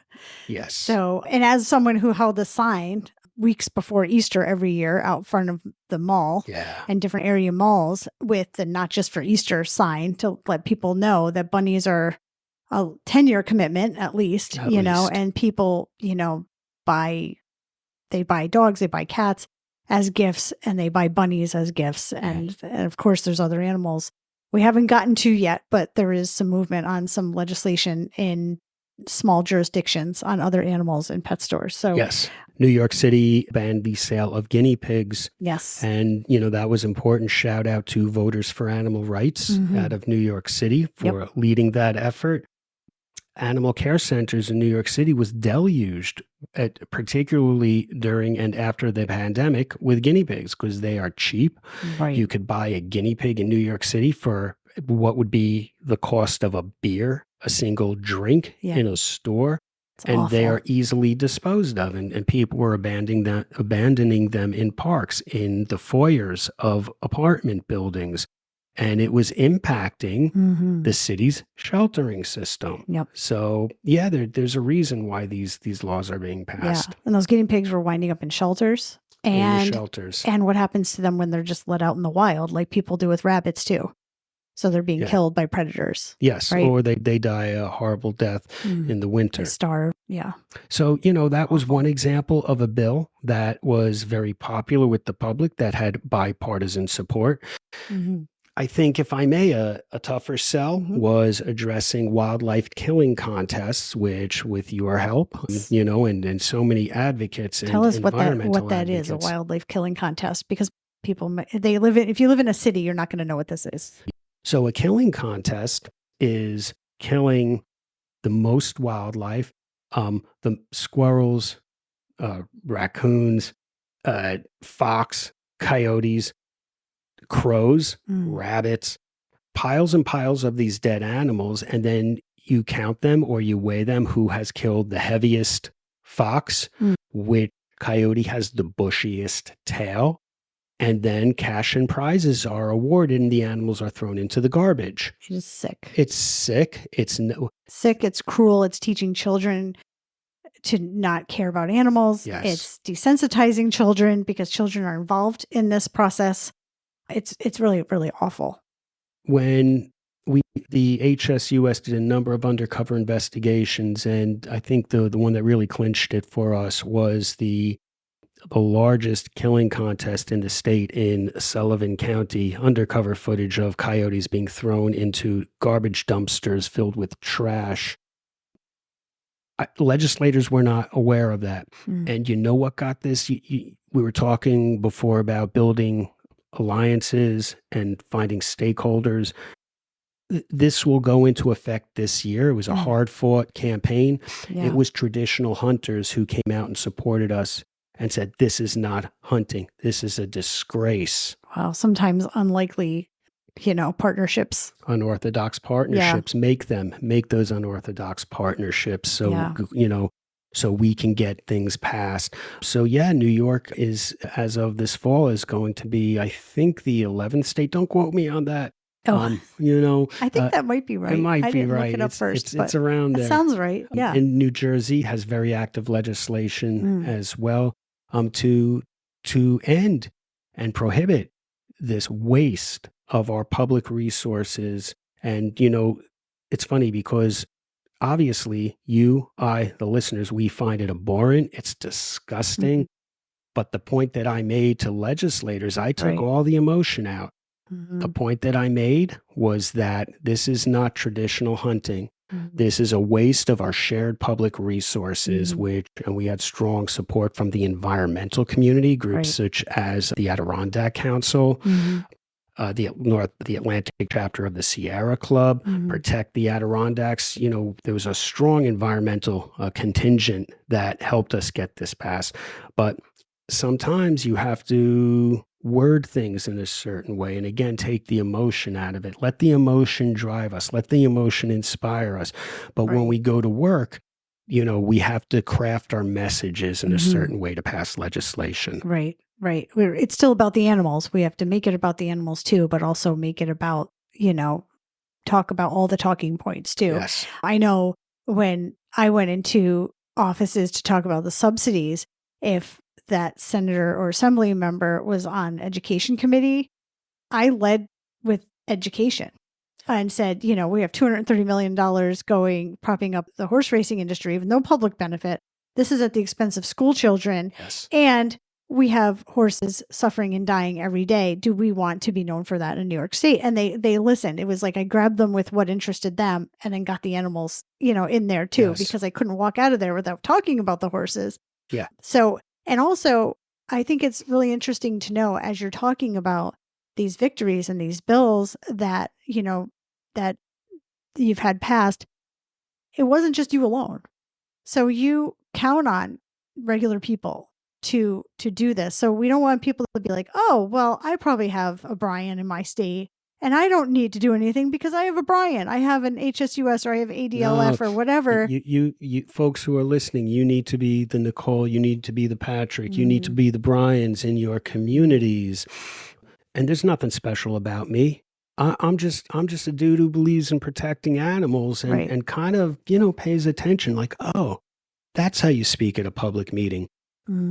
Yes. So, and as someone who held a sign weeks before Easter every year out front of the mall and different area malls with the not just for Easter sign to let people know that bunnies are a 10-year commitment at least, and people, they buy dogs, they buy cats as gifts, and they buy bunnies as gifts. And of course, there's other animals we haven't gotten to yet, but there is some movement on some legislation in small jurisdictions on other animals in pet stores. So yes, New York City banned the sale of guinea pigs. Yes. And, that was important. Shout out to Voters for Animal Rights out of New York City for leading that effort. Animal care centers in New York City was deluged, particularly during and after the pandemic, with guinea pigs because they are cheap. Right. You could buy a guinea pig in New York City for what would be the cost of a beer, a single drink in a store. It's and awful. They are easily disposed of. And people were abandoning them in parks, in the foyers of apartment buildings. And it was impacting the city's sheltering system. Yep. So, there's a reason why these laws are being passed. Yeah. And those guinea pigs were winding up in shelters. And shelters. And what happens to them when they're just let out in the wild, like people do with rabbits too? So they're being killed by predators. Yes, right? Or they die a horrible death in the winter. They starve, yeah. So, that was one example of a bill that was very popular with the public, that had bipartisan support. I think, if I may, a tougher sell was addressing wildlife killing contests, which, with your help, and so many advocates Tell us and what environmental that is, a advocates. wildlife killing contest, because people, if you live in a city, you're not going to know what this is. So a killing contest is killing the most wildlife, the squirrels, raccoons, fox, coyotes, crows, rabbits, piles and piles of these dead animals. And then you count them or you weigh them, who has killed the heaviest fox, which coyote has the bushiest tail. And then cash and prizes are awarded and the animals are thrown into the garbage. It is sick. It's sick. It's sick. It's cruel. It's teaching children to not care about animals. Yes. It's desensitizing children because children are involved in this process. It's really, really awful. When the HSUS did a number of undercover investigations, and I think the one that really clinched it for us was the largest killing contest in the state in Sullivan County, undercover footage of coyotes being thrown into garbage dumpsters filled with trash. Legislators were not aware of that. And you know what got this? We were talking before about building alliances and finding stakeholders. This will go into effect this year. It was a hard-fought campaign. Yeah. It was traditional hunters who came out and supported us and said, this is not hunting. This is a disgrace. Wow. Sometimes unlikely, partnerships. Unorthodox partnerships. Make those unorthodox partnerships. So, so we can get things passed. So New York is, as of this fall, is going to be, I think, the 11th state. Don't quote me on that. I think that might be right. It might I be didn't right. Look it up first. It's around there. That sounds right. Yeah. And New Jersey has very active legislation as well to end and prohibit this waste of our public resources. And, it's funny because obviously the listeners, we find it abhorrent. It's disgusting. But the point that I made to legislators, I took all the emotion out. The point that I made was that this is not traditional hunting. This is a waste of our shared public resources, and we had strong support from the environmental community, groups such as the Adirondack Council, the Atlantic chapter of the Sierra Club, Protect the Adirondacks. There was a strong environmental contingent that helped us get this passed. But sometimes you have to word things in a certain way. And again, take the emotion out of it. Let the emotion drive us. Let the emotion inspire us. But when we go to work, we have to craft our messages in a certain way to pass legislation. Right. It's still about the animals. We have to make it about the animals too, but also make it about, talk about all the talking points too. Yes. I know when I went into offices to talk about the subsidies, if that senator or assembly member was on education committee, I led with education and said, we have $230 million propping up the horse racing industry with no public benefit. This is at the expense of school children. Yes. And we have horses suffering and dying every day. Do we want to be known for that in New York State? And they listened. It was like I grabbed them with what interested them and then got the animals, in there too, Yes. because I couldn't walk out of there without talking about the horses. Yeah. So, and also, I think it's really interesting to know as you're talking about these victories and these bills that, that you've had passed, it wasn't just you alone. So you count on regular people to do this. So we don't want people to be like, oh, well, I probably have a Brian in my state and I don't need to do anything because I have a Brian. I have an HSUS or I have ADLF or whatever. You folks who are listening, you need to be the Nicole, you need to be the Patrick, you need to be the Brians in your communities. And there's nothing special about me. I'm just a dude who believes in protecting animals and kind of, pays attention like, oh, that's how you speak at a public meeting.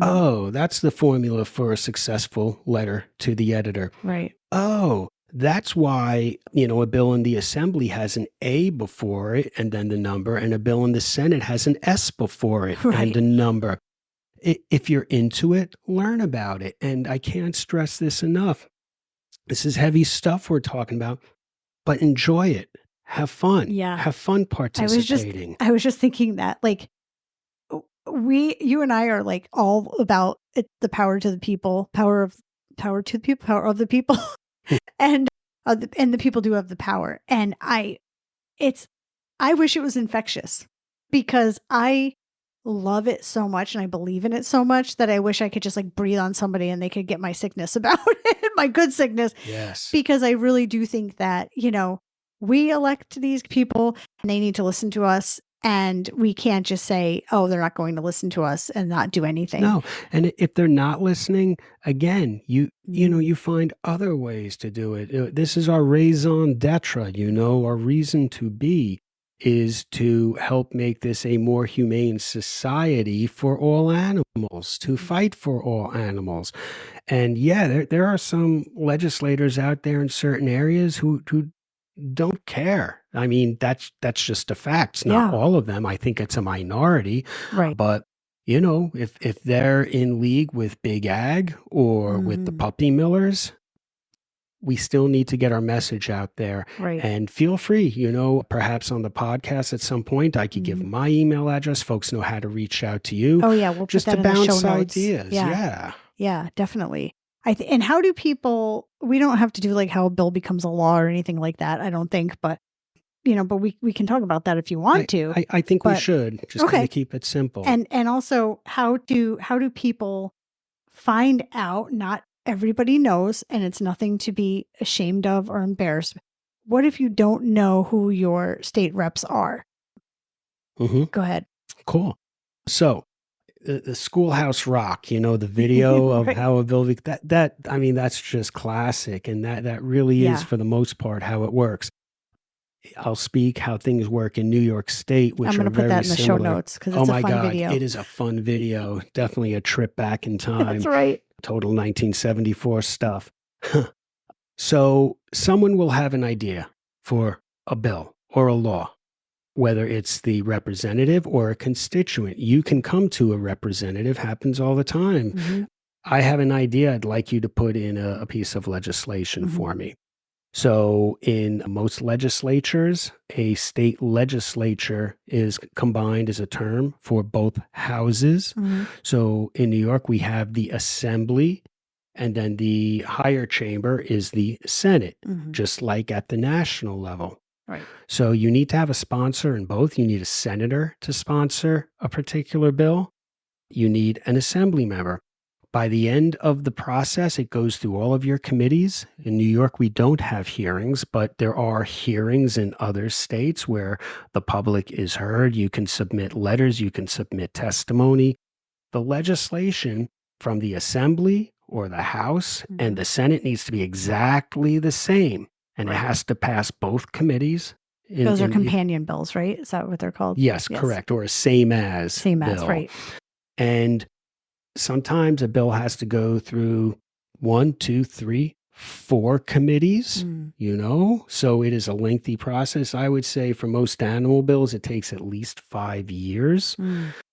Oh, that's the formula for a successful letter to the editor. Right. Oh, that's why, a bill in the assembly has an A before it and then the number, and a bill in the Senate has an S before it and a number. If you're into it, learn about it. And I can't stress this enough. This is heavy stuff we're talking about, but enjoy it. Have fun. Yeah. Have fun participating. I was just thinking that, like, you and I are like all about the power to the people, power of the people, and the people do have the power. And I wish it was infectious because I love it so much and I believe in it so much that I wish I could just like breathe on somebody and they could get my sickness about it, my good sickness. Yes. Because I really do think that, we elect these people and they need to listen to us. And we can't just say, oh, they're not going to listen to us and not do anything. No. And if they're not listening, again, you find other ways to do it. This is our raison d'etre, our reason to be is to help make this a more humane society for all animals, to fight for all animals. And yeah, there are some legislators out there in certain areas who don't care. I mean, that's just a fact. It's not all of them. I think it's a minority. Right. But, if they're in league with Big Ag or with the puppy millers, we still need to get our message out there. Right. And feel free, perhaps on the podcast at some point, I could give my email address. Folks know how to reach out to you. Oh, yeah. We'll just put that to in the bounce show notes. ideas. Yeah. Yeah, definitely. And how do people, we don't have to do like how a bill becomes a law or anything like that, I don't think, but but we can talk about that if you want to. I think we should just kind of keep it simple. And also how do people find out? Not everybody knows, and it's nothing to be ashamed of or embarrassed. What if you don't know who your state reps are? Go ahead. Cool. So the Schoolhouse Rock, the video of how a bill, that's just classic. And that really is for the most part how it works. I'll speak how things work in New York State, which I'm going to put that in the show notes because it's a fun video. It is a fun video. Definitely a trip back in time. That's right. Total 1974 stuff. So someone will have an idea for a bill or a law, whether it's the representative or a constituent. You can come to a representative, happens all the time. I have an idea. I'd like you to put in a piece of legislation for me. So in most legislatures, a state legislature is combined as a term for both houses. So in New York, we have the assembly, and then the higher chamber is the Senate, just like at the national level. Right. So you need to have a sponsor in both. You need a senator to sponsor a particular bill. You need an assembly member. By the end of the process, it goes through all of your committees. In New York, we don't have hearings, but there are hearings in other states where the public is heard. You can submit letters, you can submit testimony. The legislation from the assembly or the House and the Senate needs to be exactly the same. And it has to pass both committees. Those are companion bills, right? Is that what they're called? Yes, correct. Or a same as bill. Right. And sometimes a bill has to go through 1, 2, 3, 4 committees, so it is a lengthy process. I would say for most animal bills, it takes at least 5 years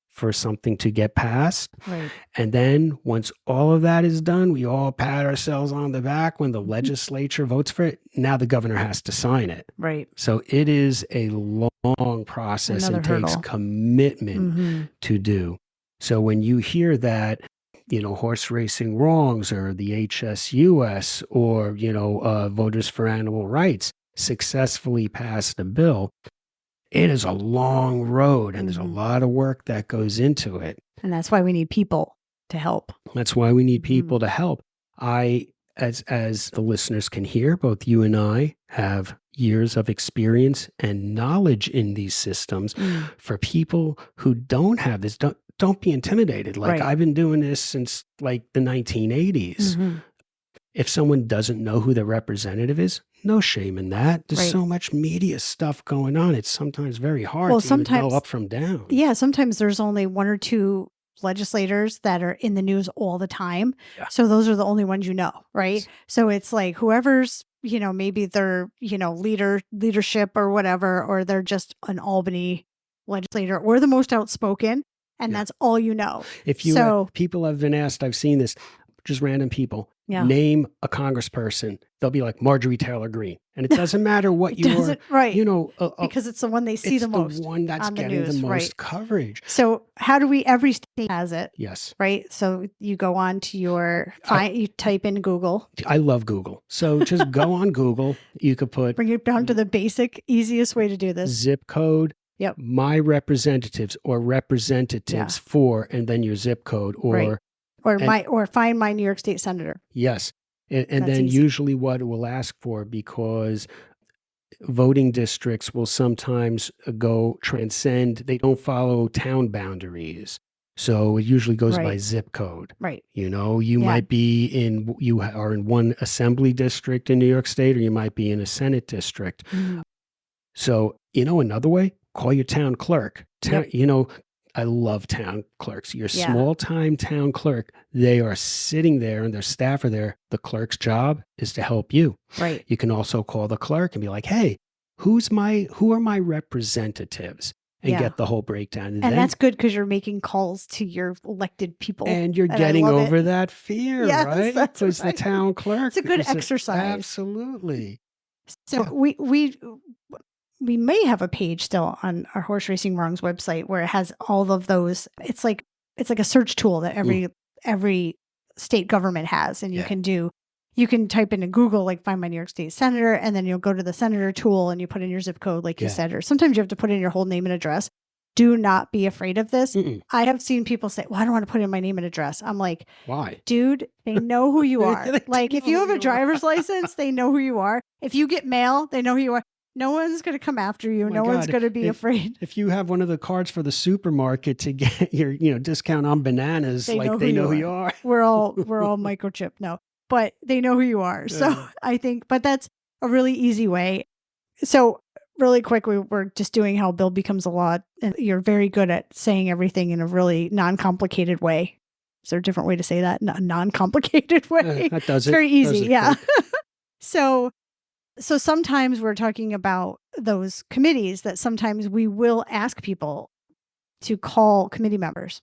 for something to get passed. Right. And then once all of that is done, we all pat ourselves on the back when the legislature votes for it. Now the governor has to sign it. Right. So it is a long process and takes commitment to do. So when you hear that, horse racing wrongs or the HSUS or, Voters for Animal Rights successfully passed a bill, it is a long road and there's a lot of work that goes into it. And that's why we need people to help. That's why we need people to help. As the listeners can hear, both you and I have years of experience and knowledge in these systems. For people who don't have this, don't be intimidated. Like I've been doing this since like the 1980s. If someone doesn't know who the representative is, no shame in that. There's so much media stuff going on. It's sometimes very hard to even know up from down. Yeah, sometimes there's only 1 or 2 legislators that are in the news all the time. Yeah. So those are the only ones right? So it's like whoever's, maybe they're, leadership or whatever, or they're just an Albany legislator or the most outspoken, and that's all you know. If you people have been asked, I've seen this, just random people, name a congressperson. They'll be like Marjorie Taylor Greene. And it doesn't matter what you're, because it's the one they see the most. It's the one that's getting the most coverage. So how do every state has it. Yes. Right. So you go on to you type in Google. I love Google. So just go on Google. You could bring it down to the basic, easiest way to do this. Zip code. Yep. My representatives or representatives for, and then your zip code or find my New York State senator. Yes. And then usually what it will ask for, because voting districts will sometimes transcend, they don't follow town boundaries. So it usually goes by zip code. Right. You might be you are in one assembly district in New York State, or you might be in a Senate district. So, another way, call your town clerk. I love town clerks. Your small-time town clerk, they are sitting there and their staff are there. The clerk's job is to help you. Right. You can also call the clerk and be like, hey, who are my representatives? And get the whole breakdown. And that's good because you're making calls to your elected people. And you're getting over that fear, right? Because the town clerk. It's a good exercise. Absolutely. So we may have a page still on our Horse Racing Wrongs website where it has all of those. It's like a search tool that every state government has, and you can type into Google, like find my New York State senator, and then you'll go to the senator tool and you put in your zip code, like you said, or sometimes you have to put in your whole name and address. Do not be afraid of this. I have seen people say, well, I don't want to put in my name and address. I'm like, why? Dude, they know who you are. Like if you have a driver's license, they know who you are. If you get mail, they know who you are. No one's going to come after you. No one's going to be afraid. If you have one of the cards for the supermarket to get your, discount on bananas, they know who you are. We're all microchipped. No, but they know who you are. So I think, but that's a really easy way. So really quick, we're just doing how a bill becomes a law. And you're very good at saying everything in a really non-complicated way. Is there a different way to say that? Non-complicated way. That does it. It's very easy. Yeah. So sometimes we're talking about those committees that sometimes we will ask people to call committee members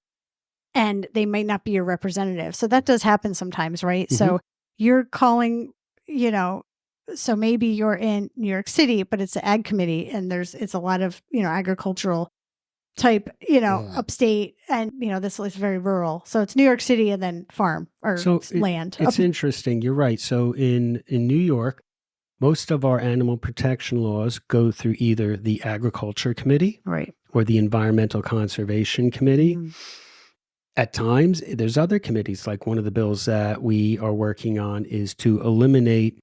and they might not be your representative. So that does happen sometimes, right? So you're calling, so maybe you're in New York City, but it's the ag committee and it's a lot of, agricultural type, upstate, and, this is very rural. So it's New York City and then farm or land. It's interesting. You're right. So in New York, most of our animal protection laws go through either the Agriculture Committee or the Environmental Conservation Committee. At times, there's other committees, like one of the bills that we are working on is to eliminate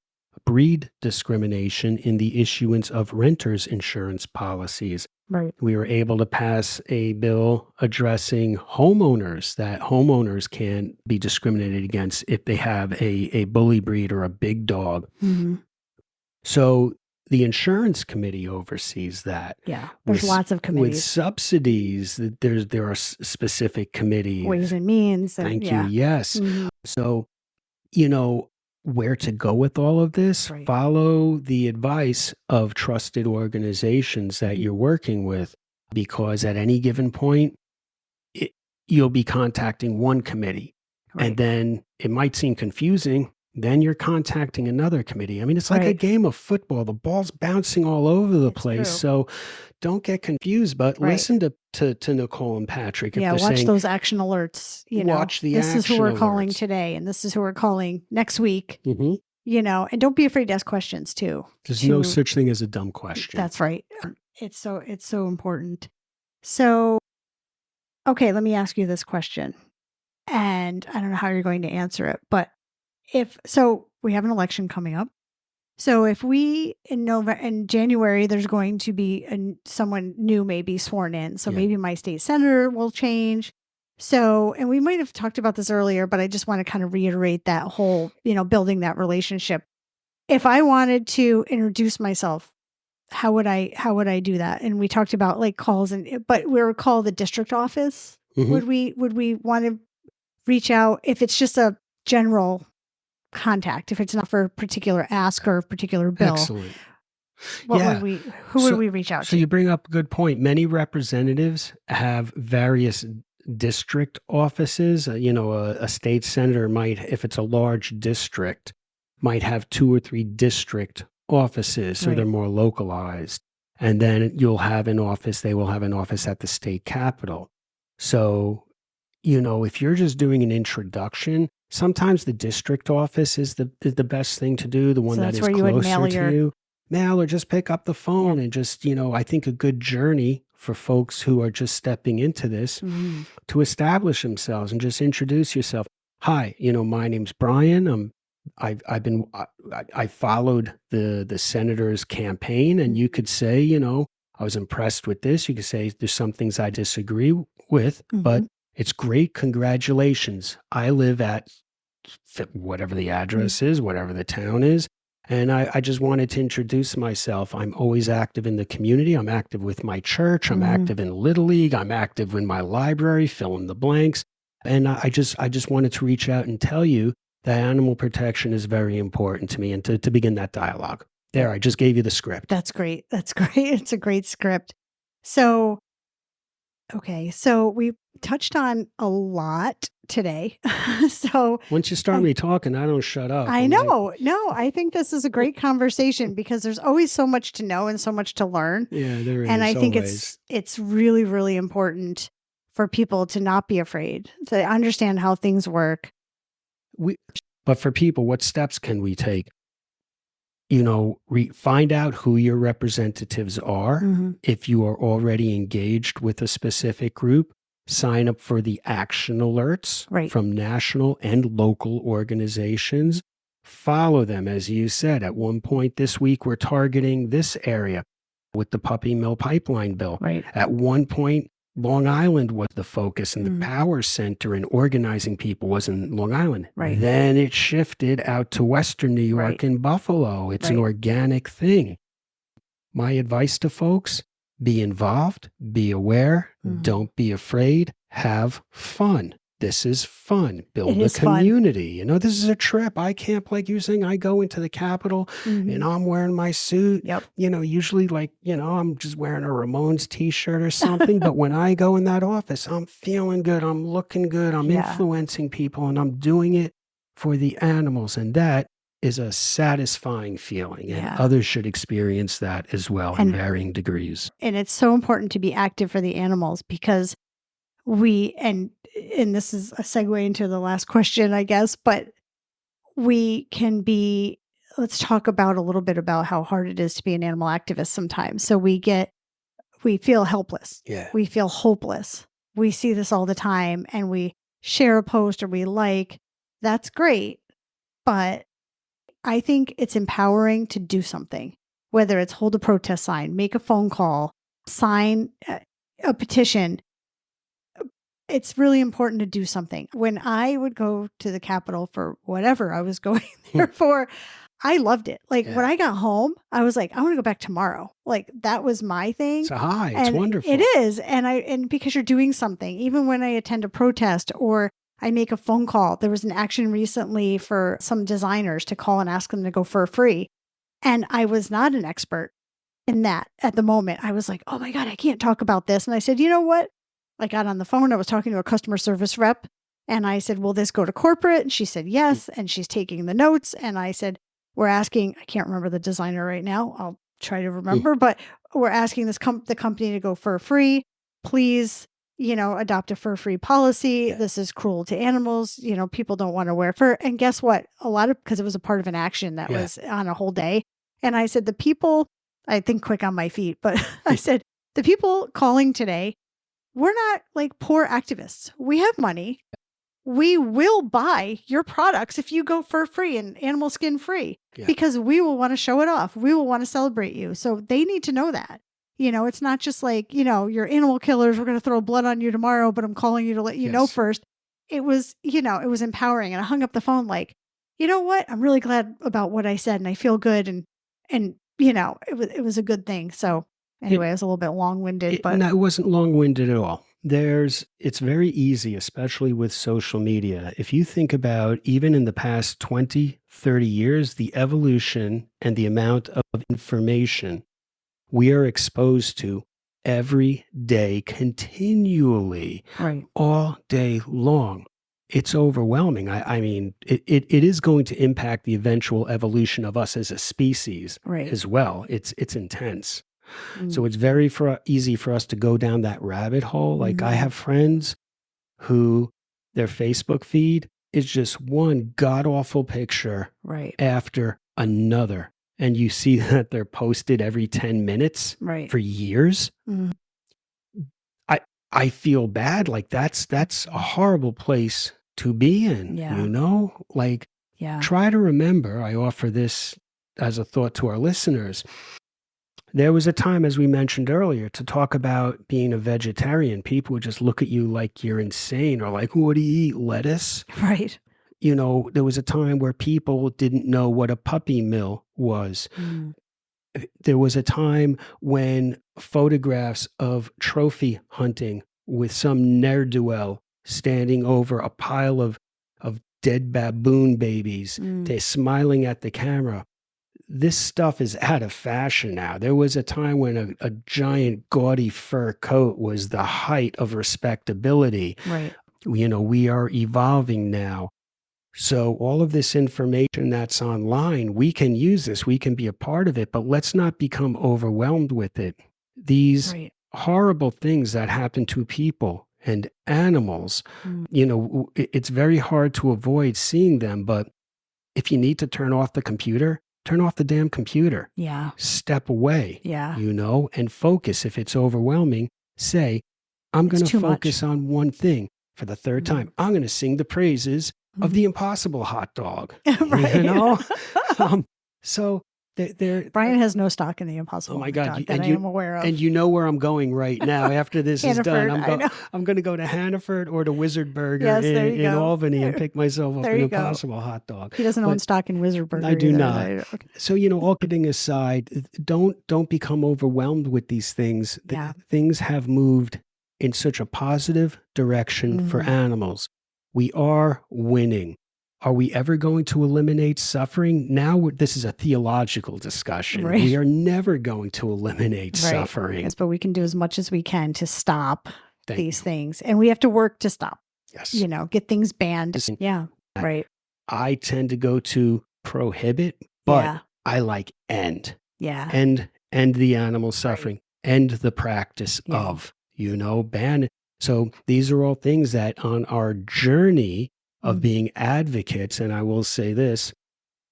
breed discrimination in the issuance of renters insurance policies. Right. We were able to pass a bill addressing homeowners, that homeowners can be discriminated against if they have a bully breed or a big dog. So the insurance committee oversees that. Yeah. There's With, lots of with committees. subsidies, there are specific committees. Ways and means. And, Thank yeah. you. Yes. Mhm. So, where to go with all of this? Right. Follow the advice of trusted organizations that you're working with, because at any given point, you'll be contacting one committee, Right. and then it might seem confusing. Then you're contacting another committee. I mean, it's like a Right. game of football. The ball's bouncing all over the It's place. true. So don't get confused, but Right. listen to Nicole and Patrick. If Yeah, they're watch saying, those action alerts. watch the This is who action we're calling alerts. today, and this is who we're calling next week. Mhm. And don't be afraid to ask questions too. There's no such thing as a dumb question. That's right. It's so important. So, okay, let me ask you this question. And I don't know how you're going to answer it, but we have an election coming up. So if we in January, there's going to be someone new maybe sworn in. So Yeah. maybe my state senator will change. So, and we might have talked about this earlier, but I just want to kind of reiterate that whole, building that relationship. If I wanted to introduce myself, how would I do that? And we talked about like calls, but we would call the district office. Mhm. Would we want to reach out if it's just a general contact, if it's not for a particular ask or a particular bill? Excellent. Who would So- we reach out So to? you bring up a good point. Many representatives have various district offices. A state senator might, if it's a large district, might have 2 or 3 district offices, so they're Right. more localized. And then they will have an office at the state capitol. So, if you're just doing an introduction, sometimes the district office is the best thing to do, the one So that that's is where you would closer mail to you. Mail or just pick up the phone and just, I think a good journey for folks who are just stepping into this Mhm. to establish themselves and just introduce yourself. Hi, my name's Brian. I followed the senator's campaign, and you could say, I was impressed with this. You could say there's some things I disagree with, but Mhm. it's great. Congratulations. I live at whatever the address is, whatever the town is. And I just wanted to introduce myself. I'm always active in the community. I'm active with my church. I'm active in Little League. I'm active in my library, fill in the blanks. And I just wanted to reach out and tell you that animal protection is very important to me, and to begin that dialogue. There, I just gave you the script. That's great. That's great. It's a great script. So, okay. So we touched on a lot today. So Once you start me talking, I don't shut up. I I'm like, know. No, I think this is a great conversation because there's always so much to know and so much to learn. yeah, there is. And I think always. it's really, really important for people to not be afraid, to understand how things work. But for people, what steps can we take? Find out who your representatives are. Mhm. If you are already engaged with a specific group, sign up for the action alerts Right. from national and local organizations. Follow them. As you said, at one point this week, we're targeting this area with the puppy mill pipeline bill. Right. At one point, Long Island was the focus, and the Mhm. power center and organizing people was in Long Island. Right. Then it shifted out to Western New York Right. and Buffalo. It's an Right. organic thing. My advice to folks, be involved, be aware, Mhm. don't be afraid, have fun. This is fun. Build It a is fun. community. This is a trip. I camp, like you're saying, I go into the Capitol Mhm. and I'm wearing my suit. Yep. Usually I'm just wearing a Ramones t-shirt or something. But when I go in that office, I'm feeling good. I'm looking good. I'm Yeah. influencing people, and I'm doing it for the animals. And that is a satisfying feeling. And Yeah. others should experience that as well in varying degrees. And it's so important to be active for the animals because and this is a segue into the last question, I guess, but we can be, let's talk about a little bit about how hard it is to be an animal activist sometimes. So we feel helpless. Yeah. We feel hopeless. We see this all the time and we share a post or that's great. But I think it's empowering to do something, whether it's hold a protest sign, make a phone call, sign a petition. It's really important to do something. When I would go to the Capitol for whatever I was going there for, I loved it. Like Yeah. when I got home, I was like, I want to go back tomorrow. Like that was my thing. It's a high. It's And wonderful. it is. And because you're doing something, even when I attend a protest or I make a phone call, there was an action recently for some designers to call and ask them to go fur free. And I was not an expert in that at the moment. I was like, oh my God, I can't talk about this. And I said, you know what? I got on the phone. I was talking to a customer service rep and I said, will this go to corporate? And she said, yes. And she's taking the notes. And I said, we're asking, I can't remember the designer right now. I'll try to remember, but we're asking the company to go fur free. Please, adopt a fur free policy. Yeah. This is cruel to animals. People don't want to wear fur. And guess what? Because it was a part of an action that was on a whole day. And I said, the people, I think quick on my feet, but I said, the people calling today, we're not like poor activists. We have money. We will buy your products if you go fur free and animal skin free because we will want to show it off. We will want to celebrate you. So they need to know that. It's not just like, you're animal killers. We're going to throw blood on you tomorrow, but I'm calling you to let you know first. It was, it was empowering. And I hung up the phone like, you know what? I'm really glad about what I said and I feel good. And it was a good thing. So anyway, it was a little bit long-winded, but no, it wasn't long-winded at all. It's very easy, especially with social media. If you think about even in the past 20, 30 years, the evolution and the amount of information we are exposed to every day, continually, all day long. It's overwhelming. I mean, it is going to impact the eventual evolution of us as a species as well. It's intense. So it's very easy for us to go down that rabbit hole. Like I have friends who their Facebook feed is just one god-awful picture after another. And you see that they're posted every 10 minutes for years. I feel bad. Like that's a horrible place to be in, Like try to remember, I offer this as a thought to our listeners. There was a time, as we mentioned earlier, to talk about being a vegetarian. People would just look at you like you're insane or like, what do you eat, lettuce? Right. There was a time where people didn't know what a puppy mill was. There was a time when photographs of trophy hunting with some ne'er-do-well standing over a pile of dead baboon babies, they're smiling at the camera. This stuff is out of fashion now. There was a time when a giant gaudy fur coat was the height of respectability. Right. We are evolving now. So all of this information that's online, we can use this, we can be a part of it, but let's not become overwhelmed with it. These horrible things that happen to people and animals, it's very hard to avoid seeing them, but if you need to turn off the computer, turn off the damn computer. Yeah. Step away. Yeah. And focus. If it's overwhelming, say, I'm going to focus on one thing for the third time. I'm going to sing the praises of the Impossible hot dog. So Brian has no stock in the Impossible. Oh my God! Dog that I am aware of. And you know where I'm going right now. After this is done, I'm going to go to Hannaford or to Wizard Burger in Albany and pick myself up an Impossible hot dog. He doesn't own stock in Wizard Burger. I do not. Okay. So all kidding aside, don't become overwhelmed with these things. Things have moved in such a positive direction for animals. We are winning. Are we ever going to eliminate suffering? Now, this is a theological discussion. Right. We are never going to eliminate suffering. Yes, but we can do as much as we can to stop these things. And we have to work to stop. Yes. Get things banned. Yeah, right. I tend to go to prohibit, but I like end. Yeah. End the animal suffering. End the practice of, ban. So these are all things that on our journey of being advocates, and I will say this,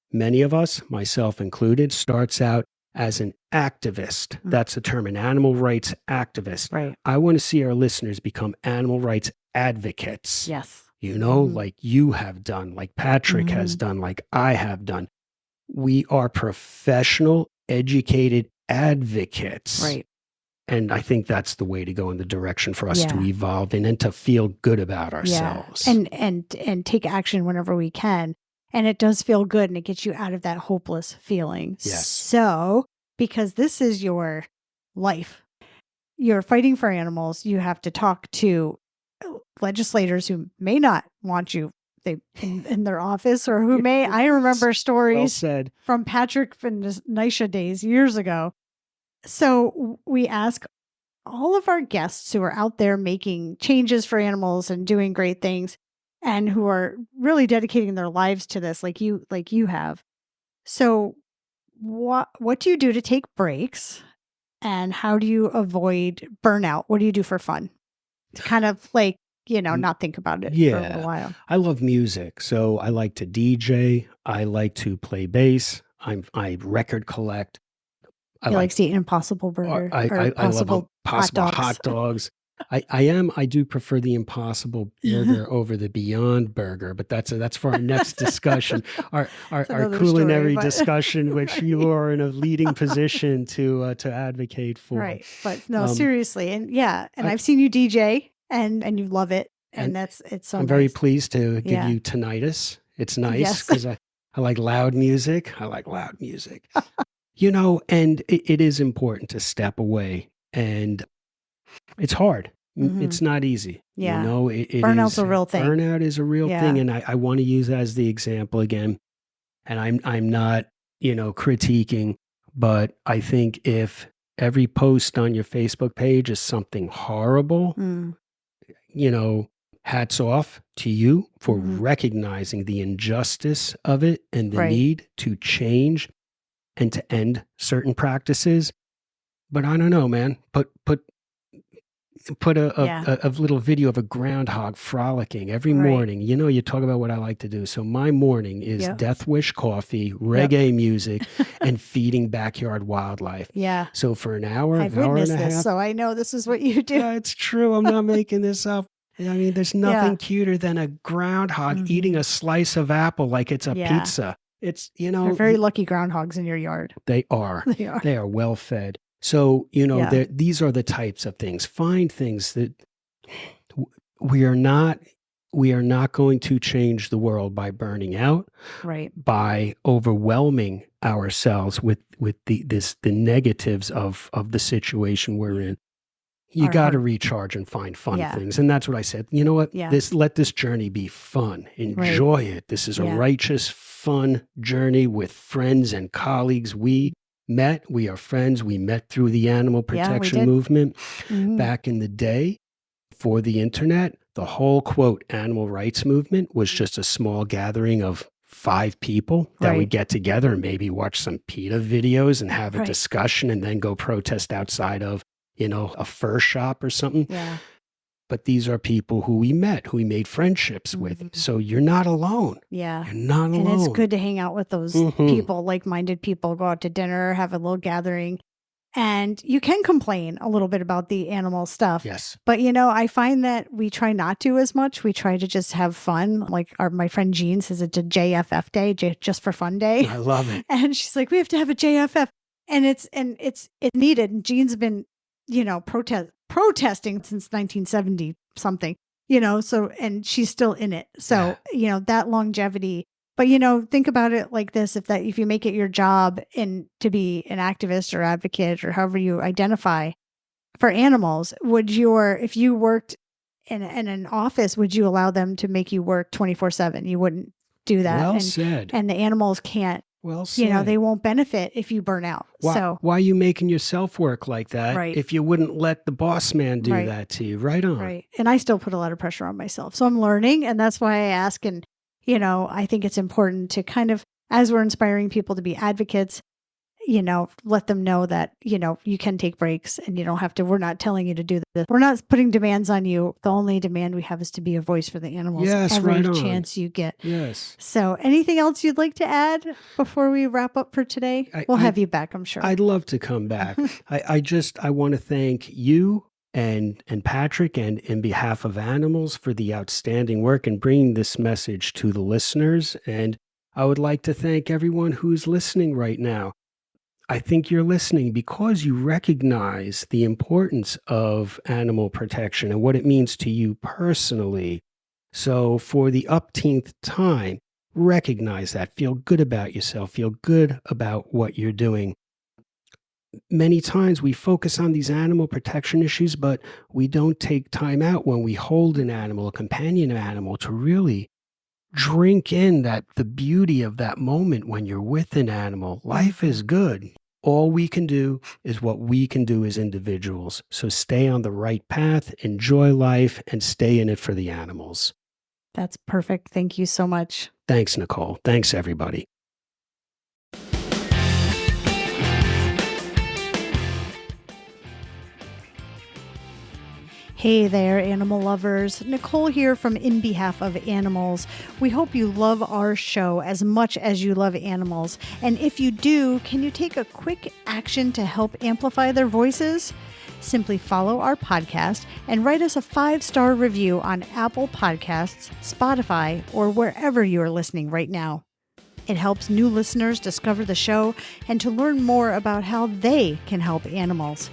many of us, myself included, starts out as an activist. That's the term, an animal rights activist. Right. I want to see our listeners become animal rights advocates. Yes. Like you have done, like Patrick has done, like I have done. We are professional, educated advocates. Right. And I think that's the way to go in the direction for us to evolve and to feel good about ourselves. Yeah. And take action whenever we can. And it does feel good and it gets you out of that hopeless feeling. Yes. So, because this is your life, you're fighting for animals, you have to talk to legislators who may not want you in their office, or who may. I remember Well stories said. from Patrick and Nisha days years ago. So we ask all of our guests who are out there making changes for animals and doing great things, and who are really dedicating their lives to this, like you have. So what do you do to take breaks, and how do you avoid burnout? What do you do for fun to kind of like, not think about it for a little while? I love music, so I like to DJ. I like to play bass. I record collect. He likes to eat an Impossible Burger or I love Impossible hot dogs. hot dogs. I do prefer the Impossible Burger over the Beyond Burger, but that's for our next discussion, our culinary discussion, which you are in a leading position to advocate for. Right, but no, seriously, and I've seen you DJ, and you love it, and it's so. I'm very pleased to give you tinnitus. It's nice because I like loud music. And it is important to step away, and it's hard. It's not easy. Yeah. Burnout's a real thing. Burnout is a real thing. And I want to use as the example again, and I'm not, critiquing, but I think if every post on your Facebook page is something horrible, hats off to you for recognizing the injustice of it and the need to change and to end certain practices. But I don't know, man. Put a little video of a groundhog frolicking every morning. You talk about what I like to do. So my morning is Death Wish coffee, reggae music, and feeding backyard wildlife. Yeah. So for an hour, I've hour witnessed and a half, this, so I know this is what you do. Yeah, it's true. I'm not making this up. I mean, there's nothing cuter than a groundhog eating a slice of apple like it's a pizza. It's, They're very lucky groundhogs in your yard. They are. They are well fed. So, these are the types of things. Find things that we are not going to change the world by burning out, by overwhelming ourselves with the negatives of the situation we're in. You got to recharge and find fun things. And that's what I said. You know what? Let this journey be fun. Enjoy it. This is a righteous, fun journey with friends and colleagues. We are friends. We met through the animal protection movement back in the day for the internet. The whole, quote, animal rights movement was just a small gathering of 5 people that would get together and maybe watch some PETA videos and have a discussion and then go protest outside of, a fur shop or something. Yeah. But these are people who we met, who we made friendships with. So you're not alone. Yeah. You're not alone. And it's good to hang out with those people, like-minded people, go out to dinner, have a little gathering. And you can complain a little bit about the animal stuff. Yes. But, I find that we try not to as much. We try to just have fun. Like my friend Jean says it's a JFF day, just for fun day. I love it. And she's like, we have to have a JFF. And it's needed. And Jean's been, protesting since 1970 something, so, and she's still in it. So, that longevity. But, think about it like this, if you make it your job to be an activist or advocate or however you identify for animals, if you worked in an office, would you allow them to make you work 24/7? You wouldn't do that. Well said. And the animals can't. Well said. They won't benefit if you burn out. Why are you making yourself work like that if you wouldn't let the boss man do that to you? Right on. Right. And I still put a lot of pressure on myself. So I'm learning, and that's why I ask. And, I think it's important to kind of, as we're inspiring people to be advocates, let them know that, you can take breaks and you don't have to. We're not telling you to do this. We're not putting demands on you. The only demand we have is to be a voice for the animals every chance you get. Yes. So anything else you'd like to add before we wrap up for today? We'll have you back, I'm sure. I'd love to come back. I want to thank you and Patrick and in behalf of animals for the outstanding work and bringing this message to the listeners. And I would like to thank everyone who's listening right now. I think you're listening because you recognize the importance of animal protection and what it means to you personally. So for the upteenth time, recognize that. Feel good about yourself. Feel good about what you're doing. Many times we focus on these animal protection issues, but we don't take time out when we hold an animal, a companion animal, to really drink in the beauty of that moment when you're with an animal. Life is good. All we can do is what we can do as individuals. So stay on the right path, enjoy life, and stay in it for the animals. That's perfect. Thank you so much. Thanks, Nicole. Thanks, everybody. Hey there, animal lovers. Nicole here from In Behalf of Animals. We hope you love our show as much as you love animals. And if you do, can you take a quick action to help amplify their voices? Simply follow our podcast and write us a 5-star review on Apple Podcasts, Spotify, or wherever you are listening right now. It helps new listeners discover the show and to learn more about how they can help animals.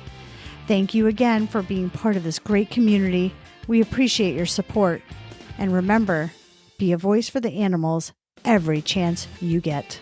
Thank you again for being part of this great community. We appreciate your support. And remember, be a voice for the animals every chance you get.